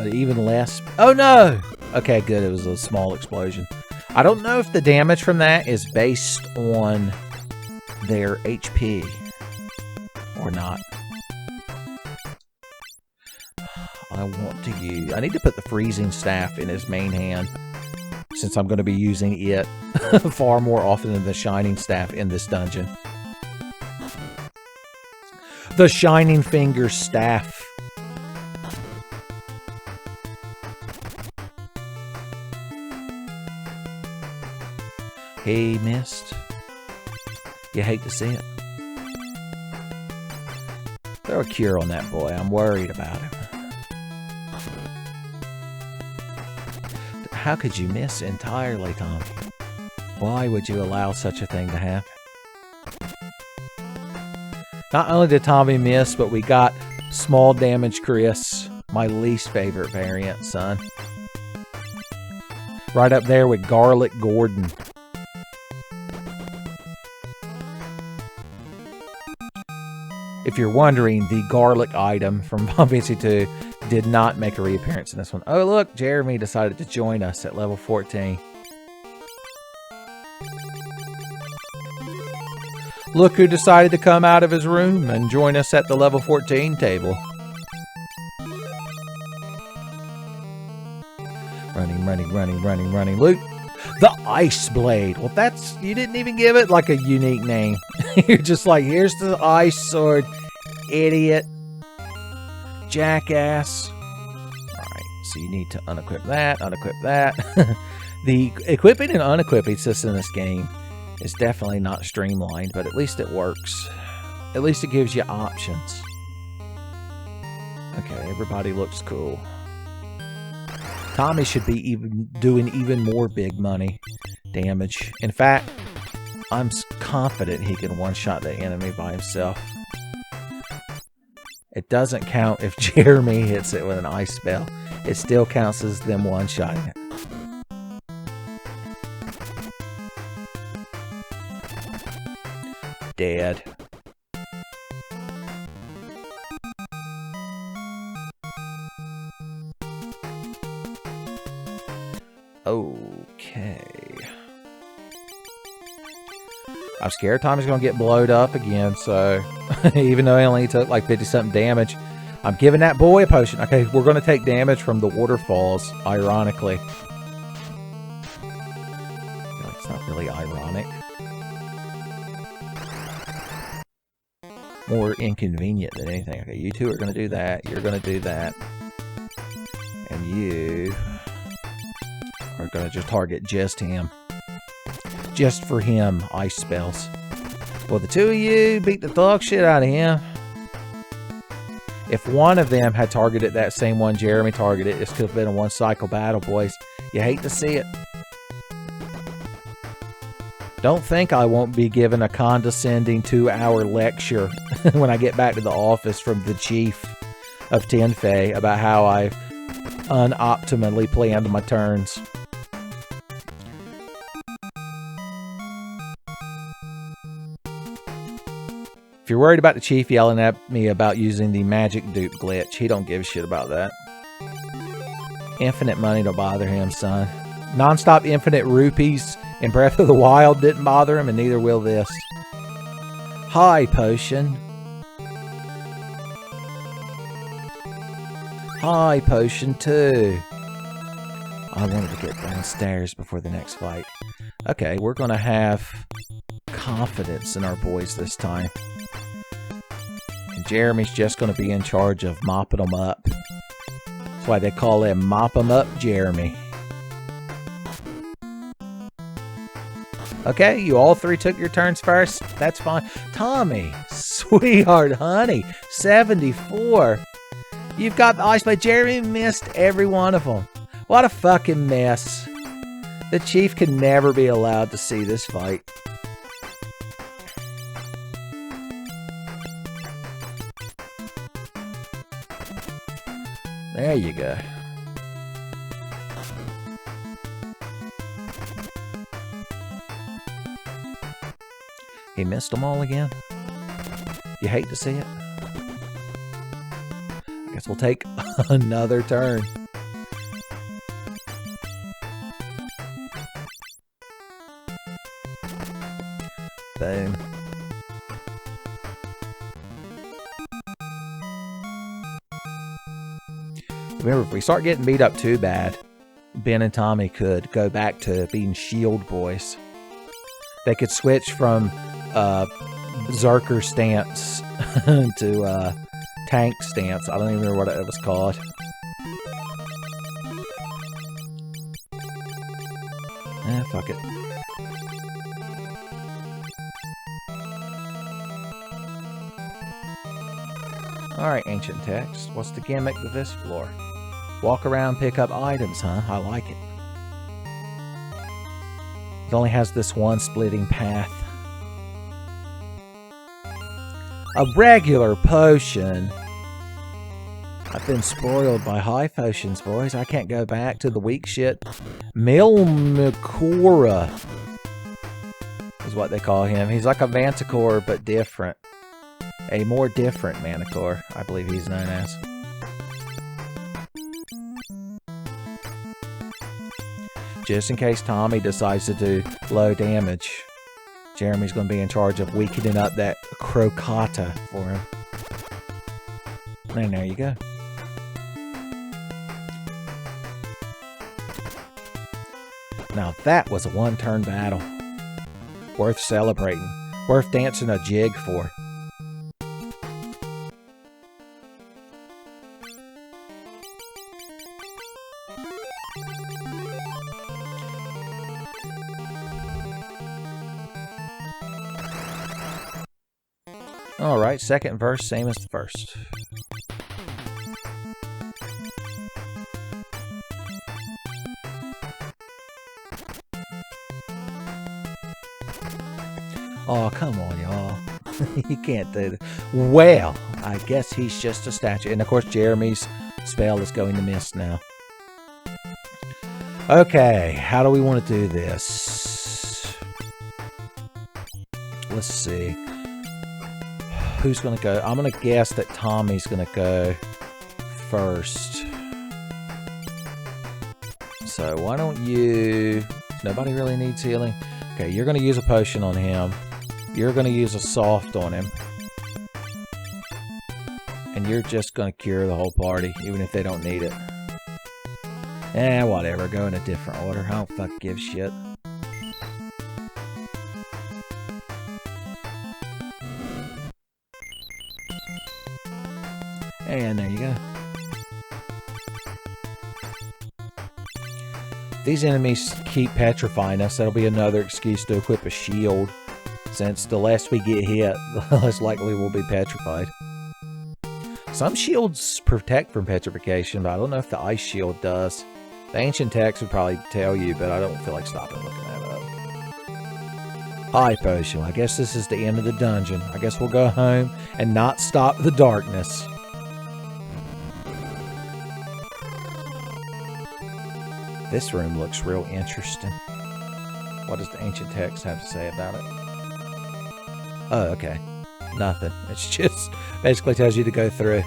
Even less. Oh no! Okay, good. It was a small explosion. I don't know if the damage from that is based on their HP or not. I want to use... I need to put the freezing staff in his main hand, since I'm going to be using it far more often than the shining staff in this dungeon. The Shining Fingers staff. He missed. You hate to see it. Throw a cure on that boy. I'm worried about him. How could you miss entirely, Tom? Why would you allow such a thing to happen? Not only did Tommy miss, but we got small damage Chris. My least favorite variant, son. Right up there with Garlic Gordon. If you're wondering, the garlic item from Fantasy II did not make a reappearance in this one. Oh, look, Jeremy decided to join us at level 14. Look who decided to come out of his room and join us at the level 14 table. Running. Loot. The Ice Blade. Well, that's... You didn't even give it, like, a unique name. You're just like, here's the Ice Sword, idiot. jackass. Alright, so you need to unequip that, unequip that. The equipping and unequipping system in this game is definitely not streamlined, but at least it works. At least it gives you options. Okay, everybody looks cool. Tommy should be doing even more big money damage. In fact, I'm confident he can one-shot the enemy by himself. It doesn't count if Jeremy hits it with an ice spell. It still counts as them one-shotting it. Dead. Okay. I'm scared Tommy's going to get blowed up again, so even though he only took like 50-something damage, I'm giving that boy a potion. Okay, we're going to take damage from the waterfalls, ironically. It's not really ironic. More inconvenient than anything. Okay, you two are going to do that. You're going to do that. And you are going to just target just him. Just for him, ice spells. Well, the two of you beat the dog shit out of him. If one of them had targeted that same one Jeremy targeted, this could have been a one-cycle battle, boys. You hate to see it. Don't think I won't be given a condescending 2-hour lecture when I get back to the office from the chief of Tenfey about how I've unoptimally planned my turns. If you're worried about the chief yelling at me about using the magic dupe glitch, he don't give a shit about that. Infinite money don't bother him, son. Non-stop infinite rupees in Breath of the Wild didn't bother him, and neither will this. Hi, Potion. Hi, Potion 2. I wanted to get downstairs before the next fight. Okay, we're going to have confidence in our boys this time. And Jeremy's just going to be in charge of mopping them up. That's why they call him Mop 'em Up Jeremy. Okay, you all three took your turns first. That's fine. Tommy, sweetheart, honey, 74. You've got the ice blade. Jeremy missed every one of them. What a fucking mess. The chief can never be allowed to see this fight. There you go. He missed them all again. You hate to see it. I guess we'll take another turn. Boom. Remember, if we start getting beat up too bad, Ben and Tommy could go back to being shield boys. They could switch from Berserker stance to tank stance. I don't even remember what it was called. Fuck it. Alright, ancient text. What's the gimmick with this floor? Walk around, pick up items, huh? I like it. It only has this one splitting path. A regular potion. I've been spoiled by high potions, boys. I can't go back to the weak shit. Milmicora is what they call him. He's like a Manticore, but different. A more different Manticore, I believe he's known as. Just in case Tommy decides to do low damage, Jeremy's going to be in charge of weakening up that Crocata for him. And there you go. Now that was a one-turn battle. Worth celebrating. Worth dancing a jig for. Alright, second verse, same as the first. Oh, come on, y'all. You can't do that. Well, I guess he's just a statue. And, of course, Jeremy's spell is going to miss now. Okay, how do we want to do this? Let's see. Who's going to go? I'm going to guess that Tommy's going to go first. So, why don't you... Nobody really needs healing. Okay, you're going to use a potion on him. You're going to use a soft on him. And you're just going to cure the whole party, even if they don't need it. Whatever. Go in a different order. I don't fucking give a shit. And there you go. These enemies keep petrifying us. That'll be another excuse to equip a shield. Since the less we get hit, the less likely we'll be petrified. Some shields protect from petrification, but I don't know if the ice shield does. The ancient text would probably tell you, but I don't feel like stopping looking that up. High potion. I guess this is the end of the dungeon. I guess we'll go home and not stop the darkness. This room looks real interesting. What does the ancient text have to say about it? Oh, okay. Nothing. It's just basically tells you to go through.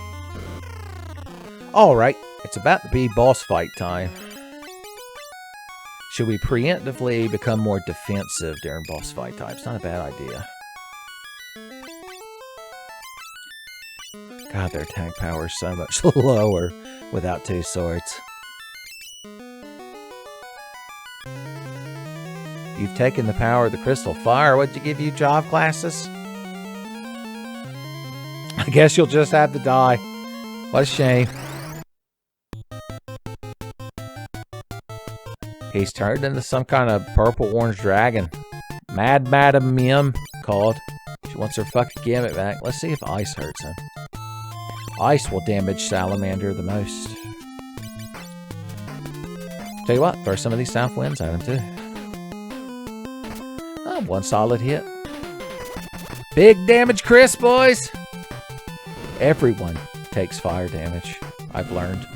Alright, it's about to be boss fight time. Should we preemptively become more defensive during boss fight time? It's not a bad idea. God, their attack power is so much lower without two swords. You've taken the power of the crystal fire. What'd you give you, job classes? I guess you'll just have to die. What a shame. He's turned into some kind of purple-orange dragon. Mad Madam Mim called. She wants her fucking gimmick back. Let's see if ice hurts him. Ice will damage Salamander the most. Tell you what, throw some of these south winds at him too. One solid hit. Big damage, Chris, boys! Everyone takes fire damage, I've learned.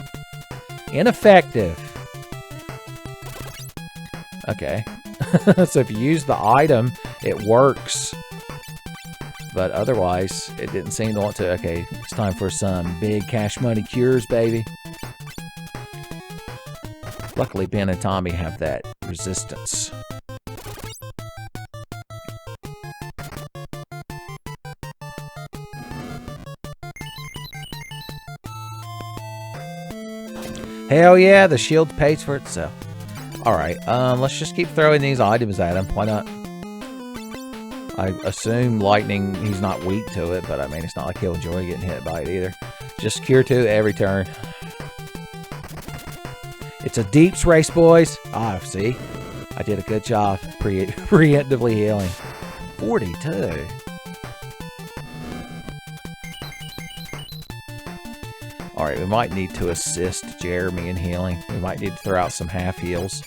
Ineffective. Okay. So if you use the item, it works. But otherwise, it didn't seem to want to. Okay, it's time for some big cash money cures, baby. Luckily, Ben and Tommy have that resistance. Hell yeah, the shield pays for itself. Alright, let's just keep throwing these items at him. Why not? I assume lightning, he's not weak to it, but I mean, it's not like he'll enjoy getting hit by it either. Just cure 2 every turn. It's a deeps race, boys. Ah, see? I did a good job preemptively healing. 42. Alright, we might need to assist Jeremy in healing. We might need to throw out some half heals.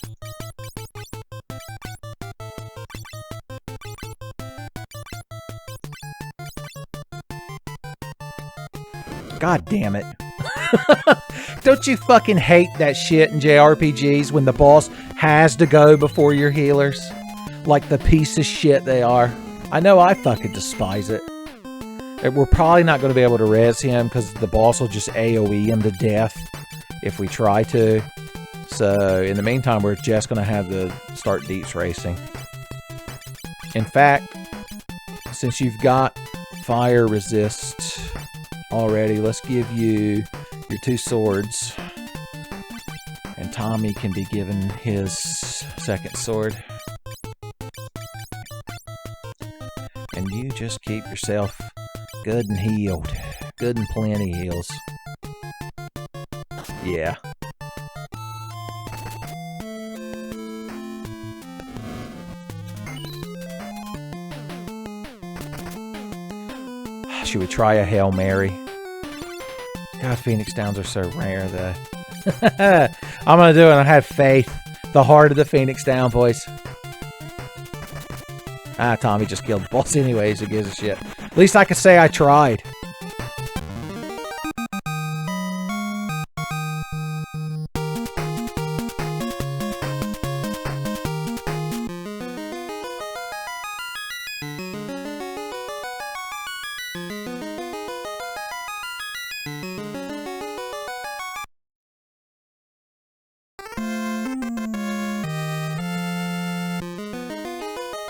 God damn it. Don't you fucking hate that shit in JRPGs when the boss has to go before your healers? Like the piece of shit they are. I know I fucking despise it. We're probably not going to be able to res him because the boss will just AoE him to death if we try to. So in the meantime, we're just going to have to start deeps racing. In fact, since you've got fire resist already, let's give you your 2 swords. And Tommy can be given his second sword. And you just keep yourself good and healed. Good and plenty heals. Yeah. wish you would try a Hail Mary. God, Phoenix Downs are so rare, though. I'm going to do it. I have faith. The heart of the Phoenix Down voice. Ah, Tommy just killed the boss anyways. Who gives a shit? At least I can say I tried.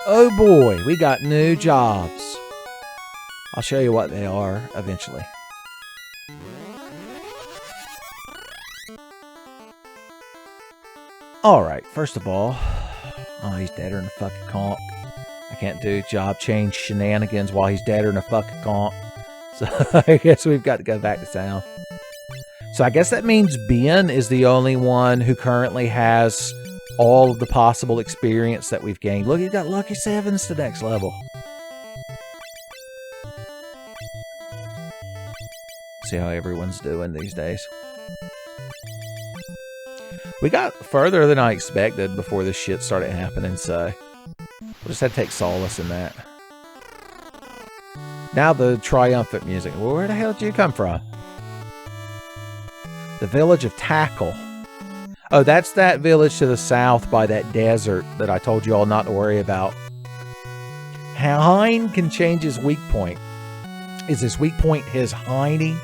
Oh boy, we got new jobs. I'll show you what they are eventually. Alright, first of all, oh, he's deader than a fucking conch. I can't do job change shenanigans while he's deader than a fucking conch. So I guess we've got to go back to town. So I guess that means Ben is the only one who currently has all of the possible experience that we've gained. Look, he's got lucky 7s to next level. See how everyone's doing these days. We got further than I expected before this shit started happening, so we'll just have to take solace in that. Now the triumphant music. Well, where the hell did you come from? The village of Tackle. Oh, that's that village to the south by that desert that I told you all not to worry about. Hein can change his weak point. Is his weak point his hiney?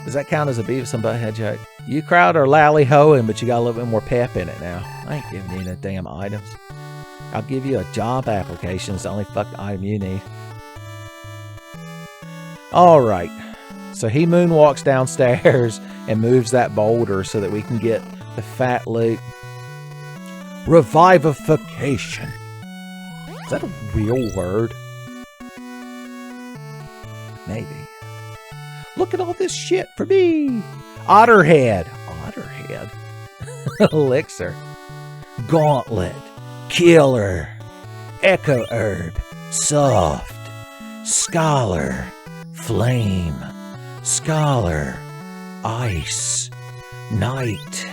Does that count as a Beavis and Butthead joke? You crowd are lally-hoing, but you got a little bit more pep in it now. I ain't giving you no damn items. I'll give you a job application. It's the only fucking item you need. Alright. So he moonwalks downstairs and moves that boulder so that we can get the fat loot. Revivification. Is that a real word? Maybe. Look at all this shit for me. Otterhead. Otterhead. Elixir. Gauntlet. Killer. Echo Herb. Soft. Scholar. Flame. Scholar. Ice. Night.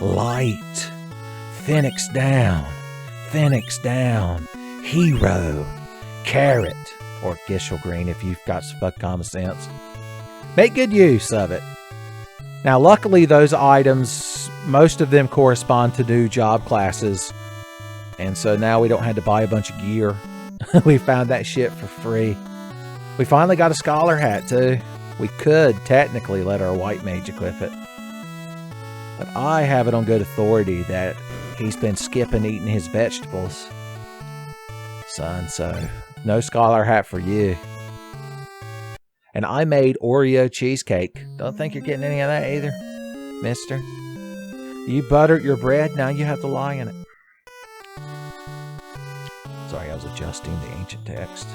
Light. Phoenix Down. Phoenix Down. Hero. Carrot. Or Gishel Green if you've got some fucking common sense. Make good use of it. Now, luckily, those items, most of them correspond to new job classes. And so now we don't have to buy a bunch of gear. We found that shit for free. We finally got a scholar hat, too. We could technically let our white mage equip it. But I have it on good authority that he's been skipping eating his vegetables. Son, so no scholar hat for you. And I made Oreo cheesecake. Don't think you're getting any of that either, mister. You buttered your bread, now you have to lie in it. Sorry, I was adjusting the ancient text.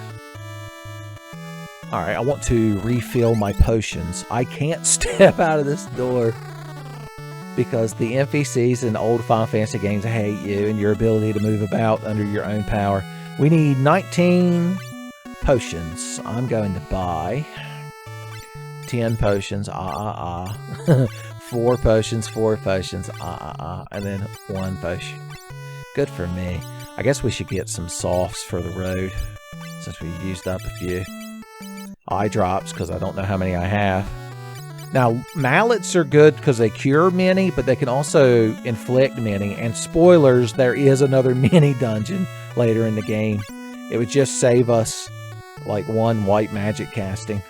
Alright, I want to refill my potions. I can't step out of this door because the NPCs in old Final Fantasy games hate you and your ability to move about under your own power. We need 19 potions. I'm going to buy 10 potions. 4 potions, 4 potions. And then 1 potion. Good for me. I guess we should get some softs for the road since we used up a few. Eye drops because I don't know how many I have. Now, mallets are good because they cure many, but they can also inflict many. And spoilers, there is another mini dungeon later in the game. It would just save us like 1 white magic casting.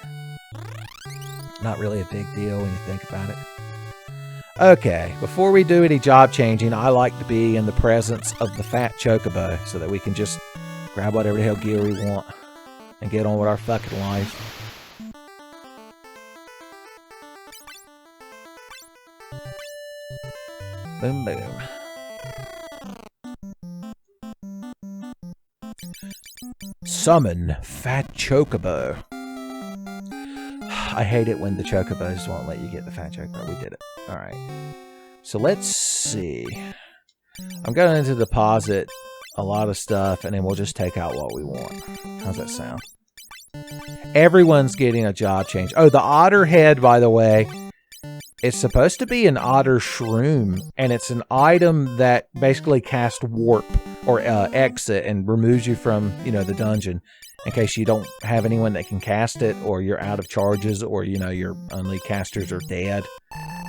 Not really a big deal when you think about it. Okay, before we do any job changing, I like to be in the presence of the fat chocobo so that we can just grab whatever the hell gear we want and get on with our fucking life. Boom, boom. Summon Fat Chocobo. I hate it when the chocobos won't let you get the fat chocobo. We did it. Alright. So let's see. I'm going to deposit a lot of stuff, and then we'll just take out what we want. How's that sound? Everyone's getting a job change. Oh, the otter head, by the way, it's supposed to be an otter shroom, and it's an item that basically casts warp or exit and removes you from, the dungeon in case you don't have anyone that can cast it, or you're out of charges, or, your only casters are dead.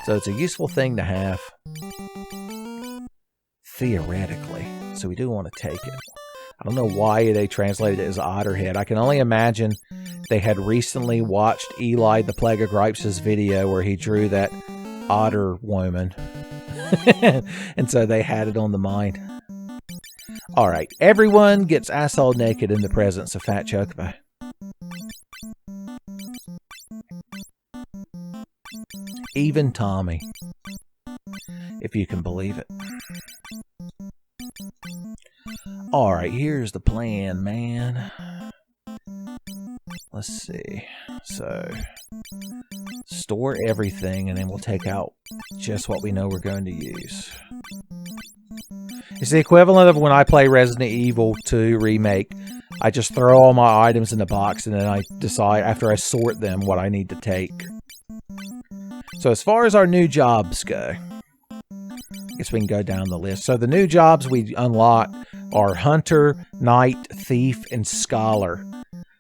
So it's a useful thing to have. Theoretically. So we do want to take it. I don't know why they translated it as Otterhead. I can only imagine they had recently watched Eli the Plague of Gripes' video where he drew that otter woman. And so they had it on the mind. Alright, everyone gets asshole naked in the presence of Fat Chocobo. Even Tommy. If you can believe it. Alright, here's the plan, man. Let's see. So, store everything, and then we'll take out just what we know we're going to use. It's the equivalent of when I play Resident Evil 2 Remake. I just throw all my items in the box, and then I decide, after I sort them, what I need to take. So as far as our new jobs go, I guess we can go down the list. So the new jobs we unlock are Hunter, Knight, Thief, and Scholar.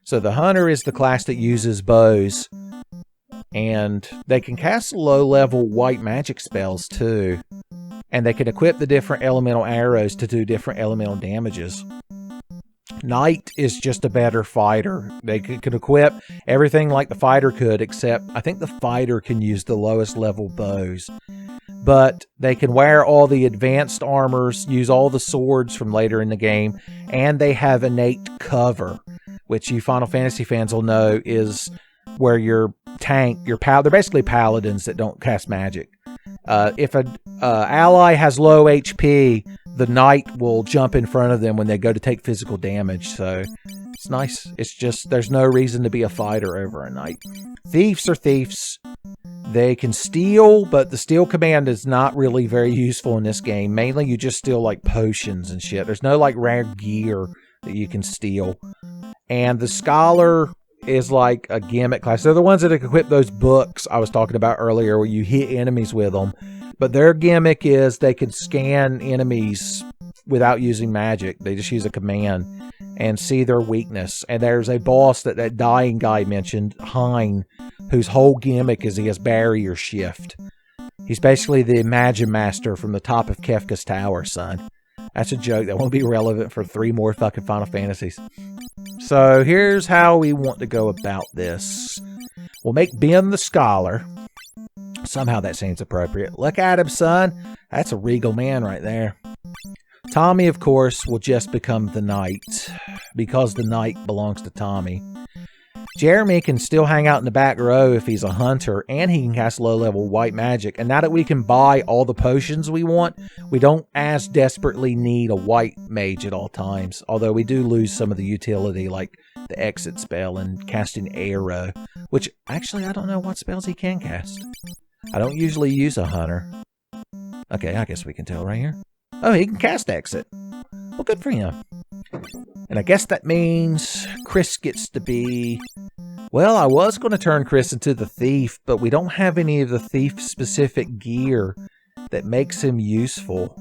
So the Hunter is the class that uses bows, and they can cast low-level white magic spells too, and they can equip the different elemental arrows to do different elemental damages. Knight is just a better fighter. They can equip everything like the fighter could, except I think the fighter can use the lowest level bows. But they can wear all the advanced armors, use all the swords from later in the game, and they have innate cover, which you Final Fantasy fans will know is where your tank, they're basically paladins that don't cast magic. If an ally has low HP, the knight will jump in front of them when they go to take physical damage. So it's nice. It's just there's no reason to be a fighter over a knight. Thieves are thieves. They can steal, but the steal command is not really very useful in this game. Mainly you just steal like potions and shit. There's no like rare gear that you can steal. And the Scholar is like a gimmick class. They're the ones that equip those books I was talking about earlier where you hit enemies with them. But their gimmick is they can scan enemies without using magic. They just use a command and see their weakness. And there's a boss that dying guy mentioned, Hein, whose whole gimmick is he has barrier shift. He's basically the Imagine Master from the top of Kefka's Tower, son. That's a joke that won't be relevant for 3 more fucking Final Fantasies. So here's how we want to go about this. We'll make Ben the Scholar. Somehow that seems appropriate. Look at him, son. That's a regal man right there. Tommy, of course, will just become the knight, because the knight belongs to Tommy. Jeremy can still hang out in the back row if he's a hunter, and he can cast low-level white magic. And now that we can buy all the potions we want, we don't as desperately need a white mage at all times. Although we do lose some of the utility, like the exit spell and casting arrow, which actually I don't know what spells he can cast. I don't usually use a hunter. Okay, I guess we can tell right here. Oh, he can cast exit. Well, good for him. And I guess that means Chris gets to be... Well, I was going to turn Chris into the thief, but we don't have any of the thief-specific gear that makes him useful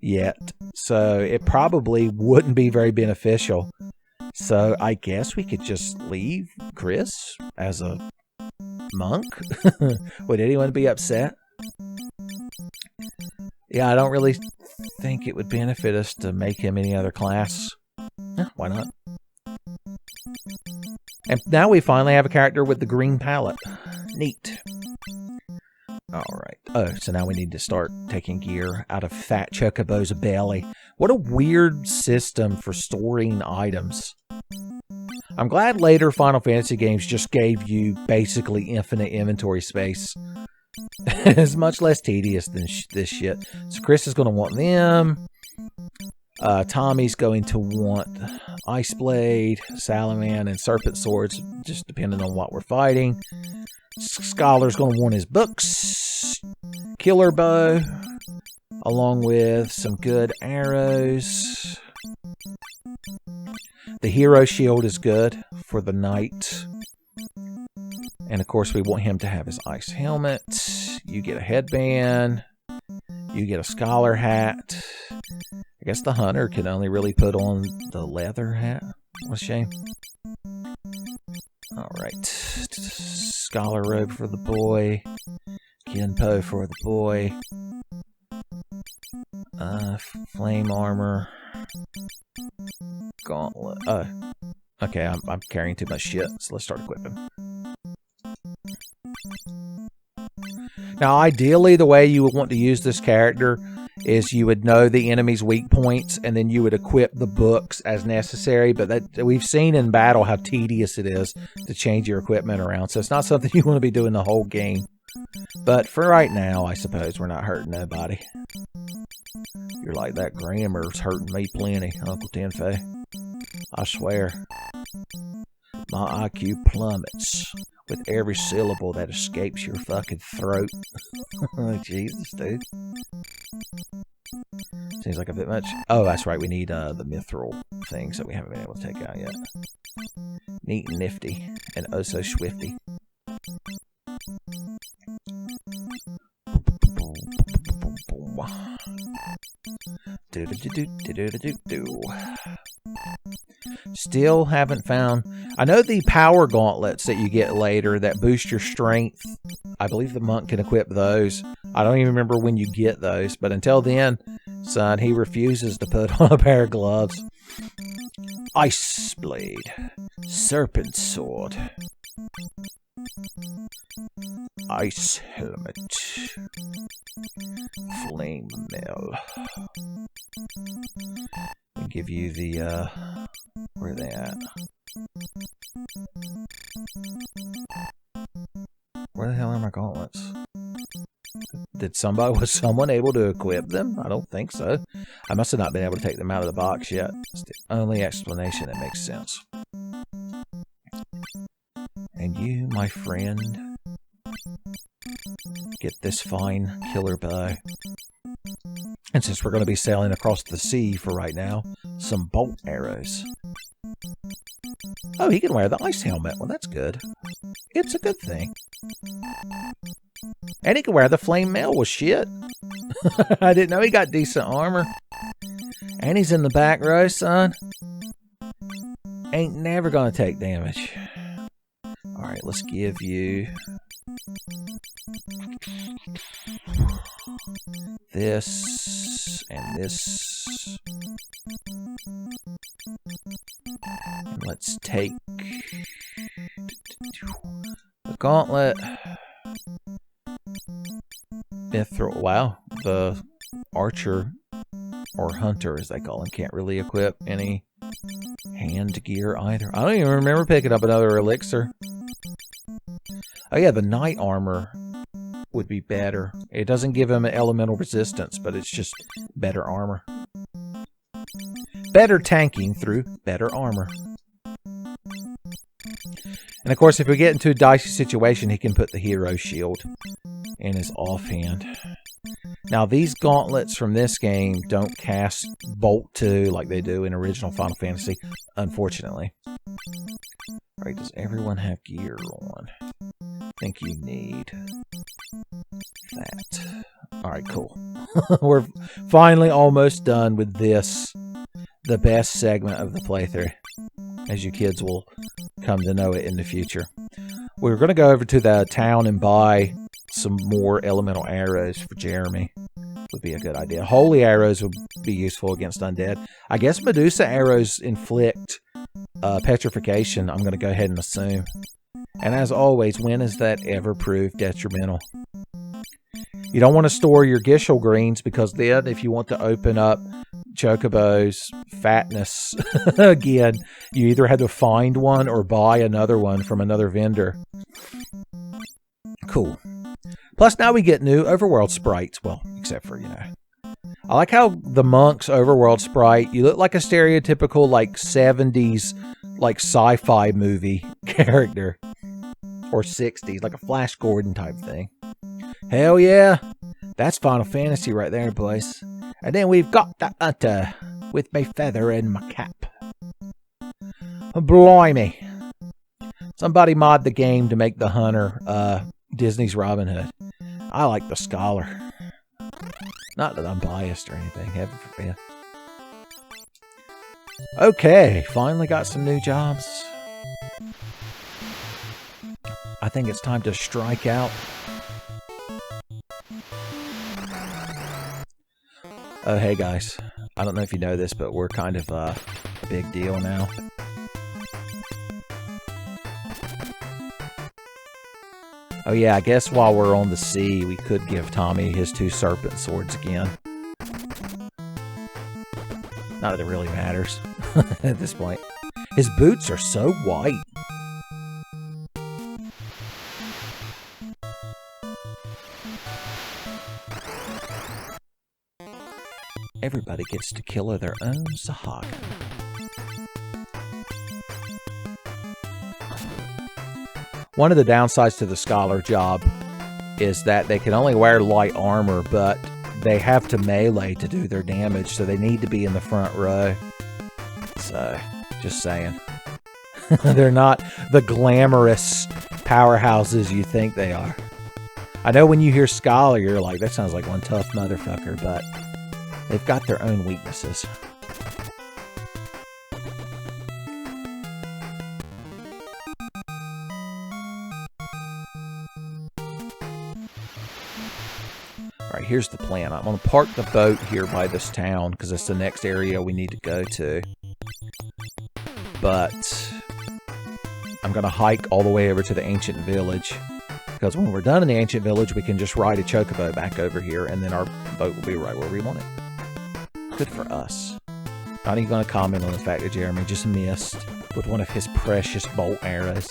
yet. So it probably wouldn't be very beneficial. So I guess we could just leave Chris as a monk? Would anyone be upset? Yeah, I don't really think it would benefit us to make him any other class. Yeah, why not? And now we finally have a character with the green palette. Neat. Alright. Oh, so now we need to start taking gear out of Fat Chocobo's belly. What a weird system for storing items. I'm glad later Final Fantasy games just gave you basically infinite inventory space. It's much less tedious than this shit. So Chris is going to want them. Tommy's going to want Ice Blade, Salaman, and Serpent Swords, just depending on what we're fighting. Scholar's going to want his books, Killer Bow, along with some good arrows. The hero shield is good for the knight. And of course, we want him to have his ice helmet. You get a headband. You get a scholar hat. I guess the hunter can only really put on the leather hat. What a shame. Alright. Scholar robe for the boy. Genpo for the boy. Flame armor. Gauntlet. Okay, I'm carrying too much shit, so let's start equipping. Now, ideally, the way you would want to use this character is you would know the enemy's weak points, and then you would equip the books as necessary. But that we've seen in battle how tedious it is to change your equipment around. So it's not something you want to be doing the whole game. But for right now, I suppose we're not hurting nobody. You're like, that grammar's hurting me plenty, Uncle Tenfey. I swear. My IQ plummets with every syllable that escapes your fucking throat. Oh, Jesus, dude. Seems like a bit much. Oh, that's right. We need the mithril things that we haven't been able to take out yet. Neat and nifty. And oh so swifty. Still haven't found. I know the power gauntlets that you get later that boost your strength. I believe the monk can equip those. I don't even remember when you get those, but until then, son, he refuses to put on a pair of gloves. Ice blade, serpent sword, ice helmet, flame mill. And give you the where are they at? Where the hell are my gauntlets? Was someone able to equip them? I don't think so. I must have not been able to take them out of the box yet. It's the only explanation that makes sense. And you, my friend, get this fine killer bow. And since we're going to be sailing across the sea for right now, some bolt arrows. Oh, he can wear the ice helmet. Well, that's good. It's a good thing. And he can wear the flame mail. Well, shit. I didn't know he got decent armor. And he's in the back row, son. Ain't never going to take damage. Alright, let's give you this and this. And let's take the gauntlet. Mithril. Wow, the archer or hunter, as they call him, can't really equip any hand gear either. I don't even remember picking up another elixir. Oh yeah, the knight armor would be better. It doesn't give him an elemental resistance, but it's just better armor. Better tanking through better armor. And of course, if we get into a dicey situation, he can put the hero shield in his offhand. Now, these gauntlets from this game don't cast Bolt 2 like they do in original Final Fantasy, unfortunately. Alright, does everyone have gear on? I think you need that. Alright, cool. We're finally almost done with this, the best segment of the playthrough, as you kids will come to know it in the future. We're going to go over to the town and buy some more elemental arrows for Jeremy. Would be a good idea. Holy arrows would be useful against undead. I guess Medusa arrows inflict petrification, I'm going to go ahead and assume. And as always, when has that ever proved detrimental? You don't want to store your Gishel greens, because then if you want to open up Chocobo's fatness again, you either had to find one or buy another one from another vendor. Cool. Plus now we get new overworld sprites. Well, except for, I like how the monk's overworld sprite, you look like a stereotypical, like, 70s, like, sci-fi movie character. Or 60s, like a Flash Gordon type thing. Hell yeah! That's Final Fantasy right there, boys. And then we've got the hunter with my feather and my cap. Blimey. Somebody mod the game to make the hunter Disney's Robin Hood. I like the scholar. Not that I'm biased or anything, heaven forbid. Okay, finally got some new jobs. I think it's time to strike out. Oh, hey guys. I don't know if you know this, but we're kind of a big deal now. Oh yeah, I guess while we're on the sea, we could give Tommy his 2 serpent swords again. Not that it really matters at this point. His boots are so white. Everybody gets to kill their own Sahagin. One of the downsides to the scholar job is that they can only wear light armor, but they have to melee to do their damage, so they need to be in the front row. So, just saying. They're not the glamorous powerhouses you think they are. I know when you hear scholar, you're like, that sounds like one tough motherfucker, but they've got their own weaknesses. Alright, here's the plan. I'm going to park the boat here by this town because it's the next area we need to go to. But I'm going to hike all the way over to the ancient village. Because when we're done in the ancient village, we can just ride a chocobo back over here, and then our boat will be right where we want it. Good for us. Not even going to comment on the fact that Jeremy just missed with one of his precious bolt arrows.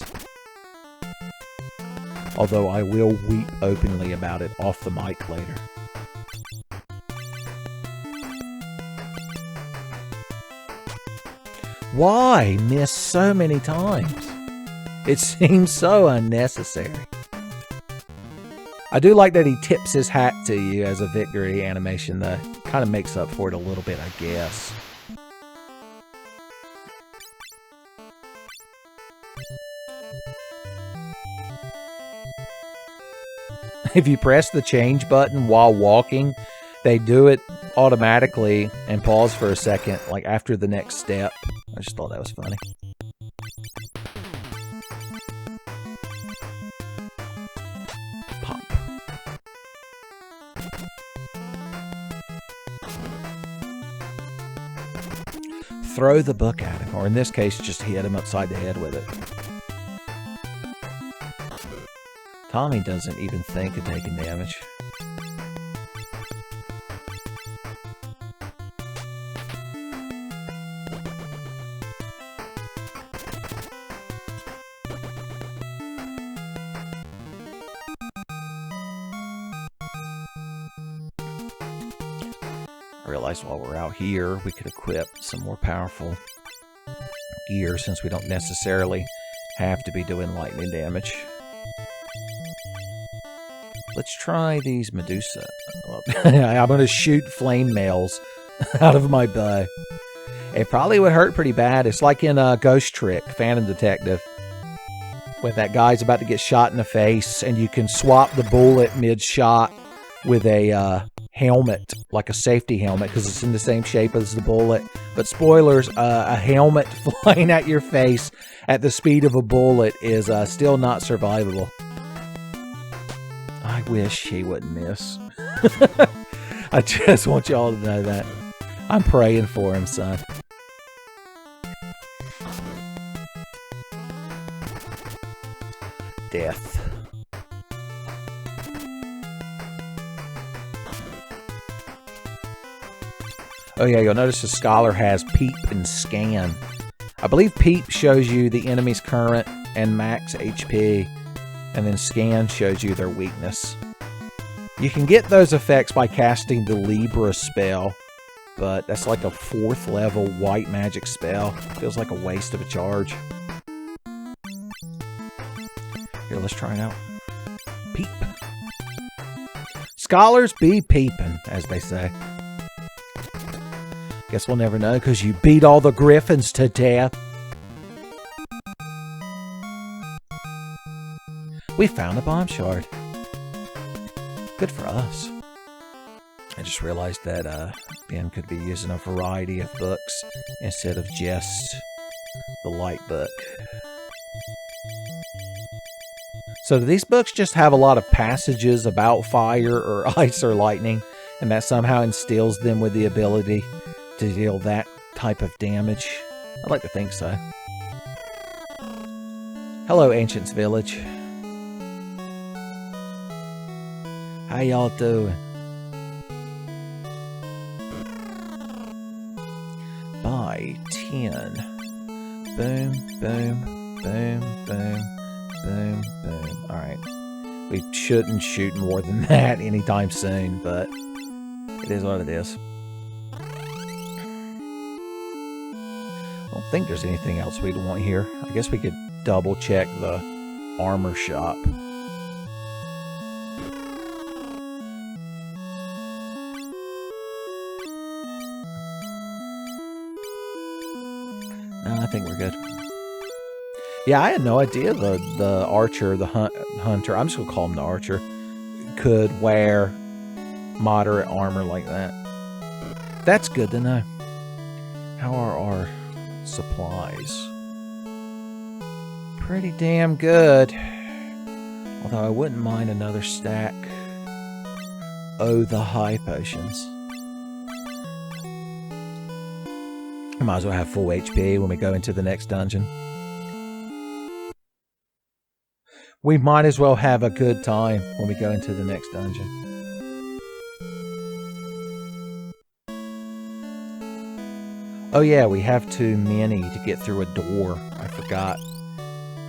Although I will weep openly about it off the mic later. Why miss so many times? It seems so unnecessary. I do like that he tips his hat to you as a victory animation, though. Kind of makes up for it a little bit, I guess. If you press the change button while walking, they do it automatically and pause for a second, like after the next step. I just thought that was funny. Pop. Throw the book at him, or in this case, just hit him upside the head with it. Tommy doesn't even think of taking damage. I realized while we're out here, we could equip some more powerful gear since we don't necessarily have to be doing lightning damage. Let's try these Medusa. I'm going to shoot flame mails out of my bow. It probably would hurt pretty bad. It's like in Ghost Trick, Phantom Detective, when that guy's about to get shot in the face and you can swap the bullet mid-shot with a helmet, like a safety helmet, because it's in the same shape as the bullet. But spoilers, a helmet flying at your face at the speed of a bullet is still not survivable. I wish he wouldn't miss. I just want y'all to know that. I'm praying for him, son. Death. Oh yeah, you'll notice the scholar has Peep and Scan. I believe Peep shows you the enemy's current and max HP, and then Scan shows you their weakness. You can get those effects by casting the Libra spell, but that's like a 4th level white magic spell. Feels like a waste of a charge. Here, let's try it out. Peep. Scholars be peeping, as they say. Guess we'll never know because you beat all the griffins to death. We found a bomb shard. Good for us. I just realized that Ben could be using a variety of books instead of just the light book. So do these books just have a lot of passages about fire or ice or lightning, and that somehow instills them with the ability to deal that type of damage? I'd like to think so. Hello, Ancient's Village. How y'all doing? Buy 10. Boom, boom, boom, boom, boom, boom. Alright. We shouldn't shoot more than that anytime soon, but it is what it is. I don't think there's anything else we'd want here. I guess we could double check the armor shop. No, I think we're good. Yeah, I had no idea the archer, the hunter, I'm just going to call him the archer, could wear moderate armor like that. That's good to know. How are our supplies? Pretty damn good. Although I wouldn't mind another stack. Oh, the high potions. I might as well have full HP when we go into the next dungeon. We might as well have a good time when we go into the next dungeon. Oh yeah, we have too many to get through a door. I forgot.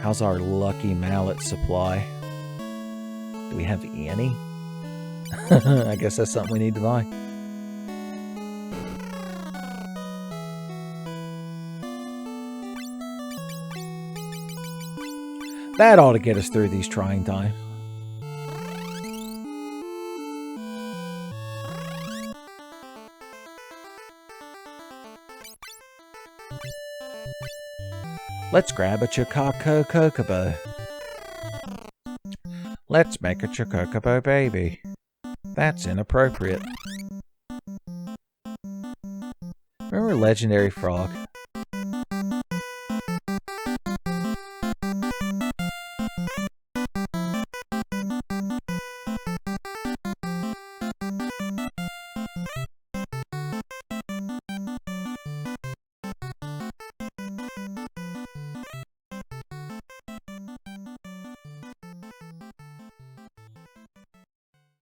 How's our lucky mallet supply? Do we have any? I guess that's something we need to buy. That ought to get us through these trying times. Let's grab a Chococo Chocobo. Let's make a Chocobo baby. That's inappropriate. Remember Legendary Frog?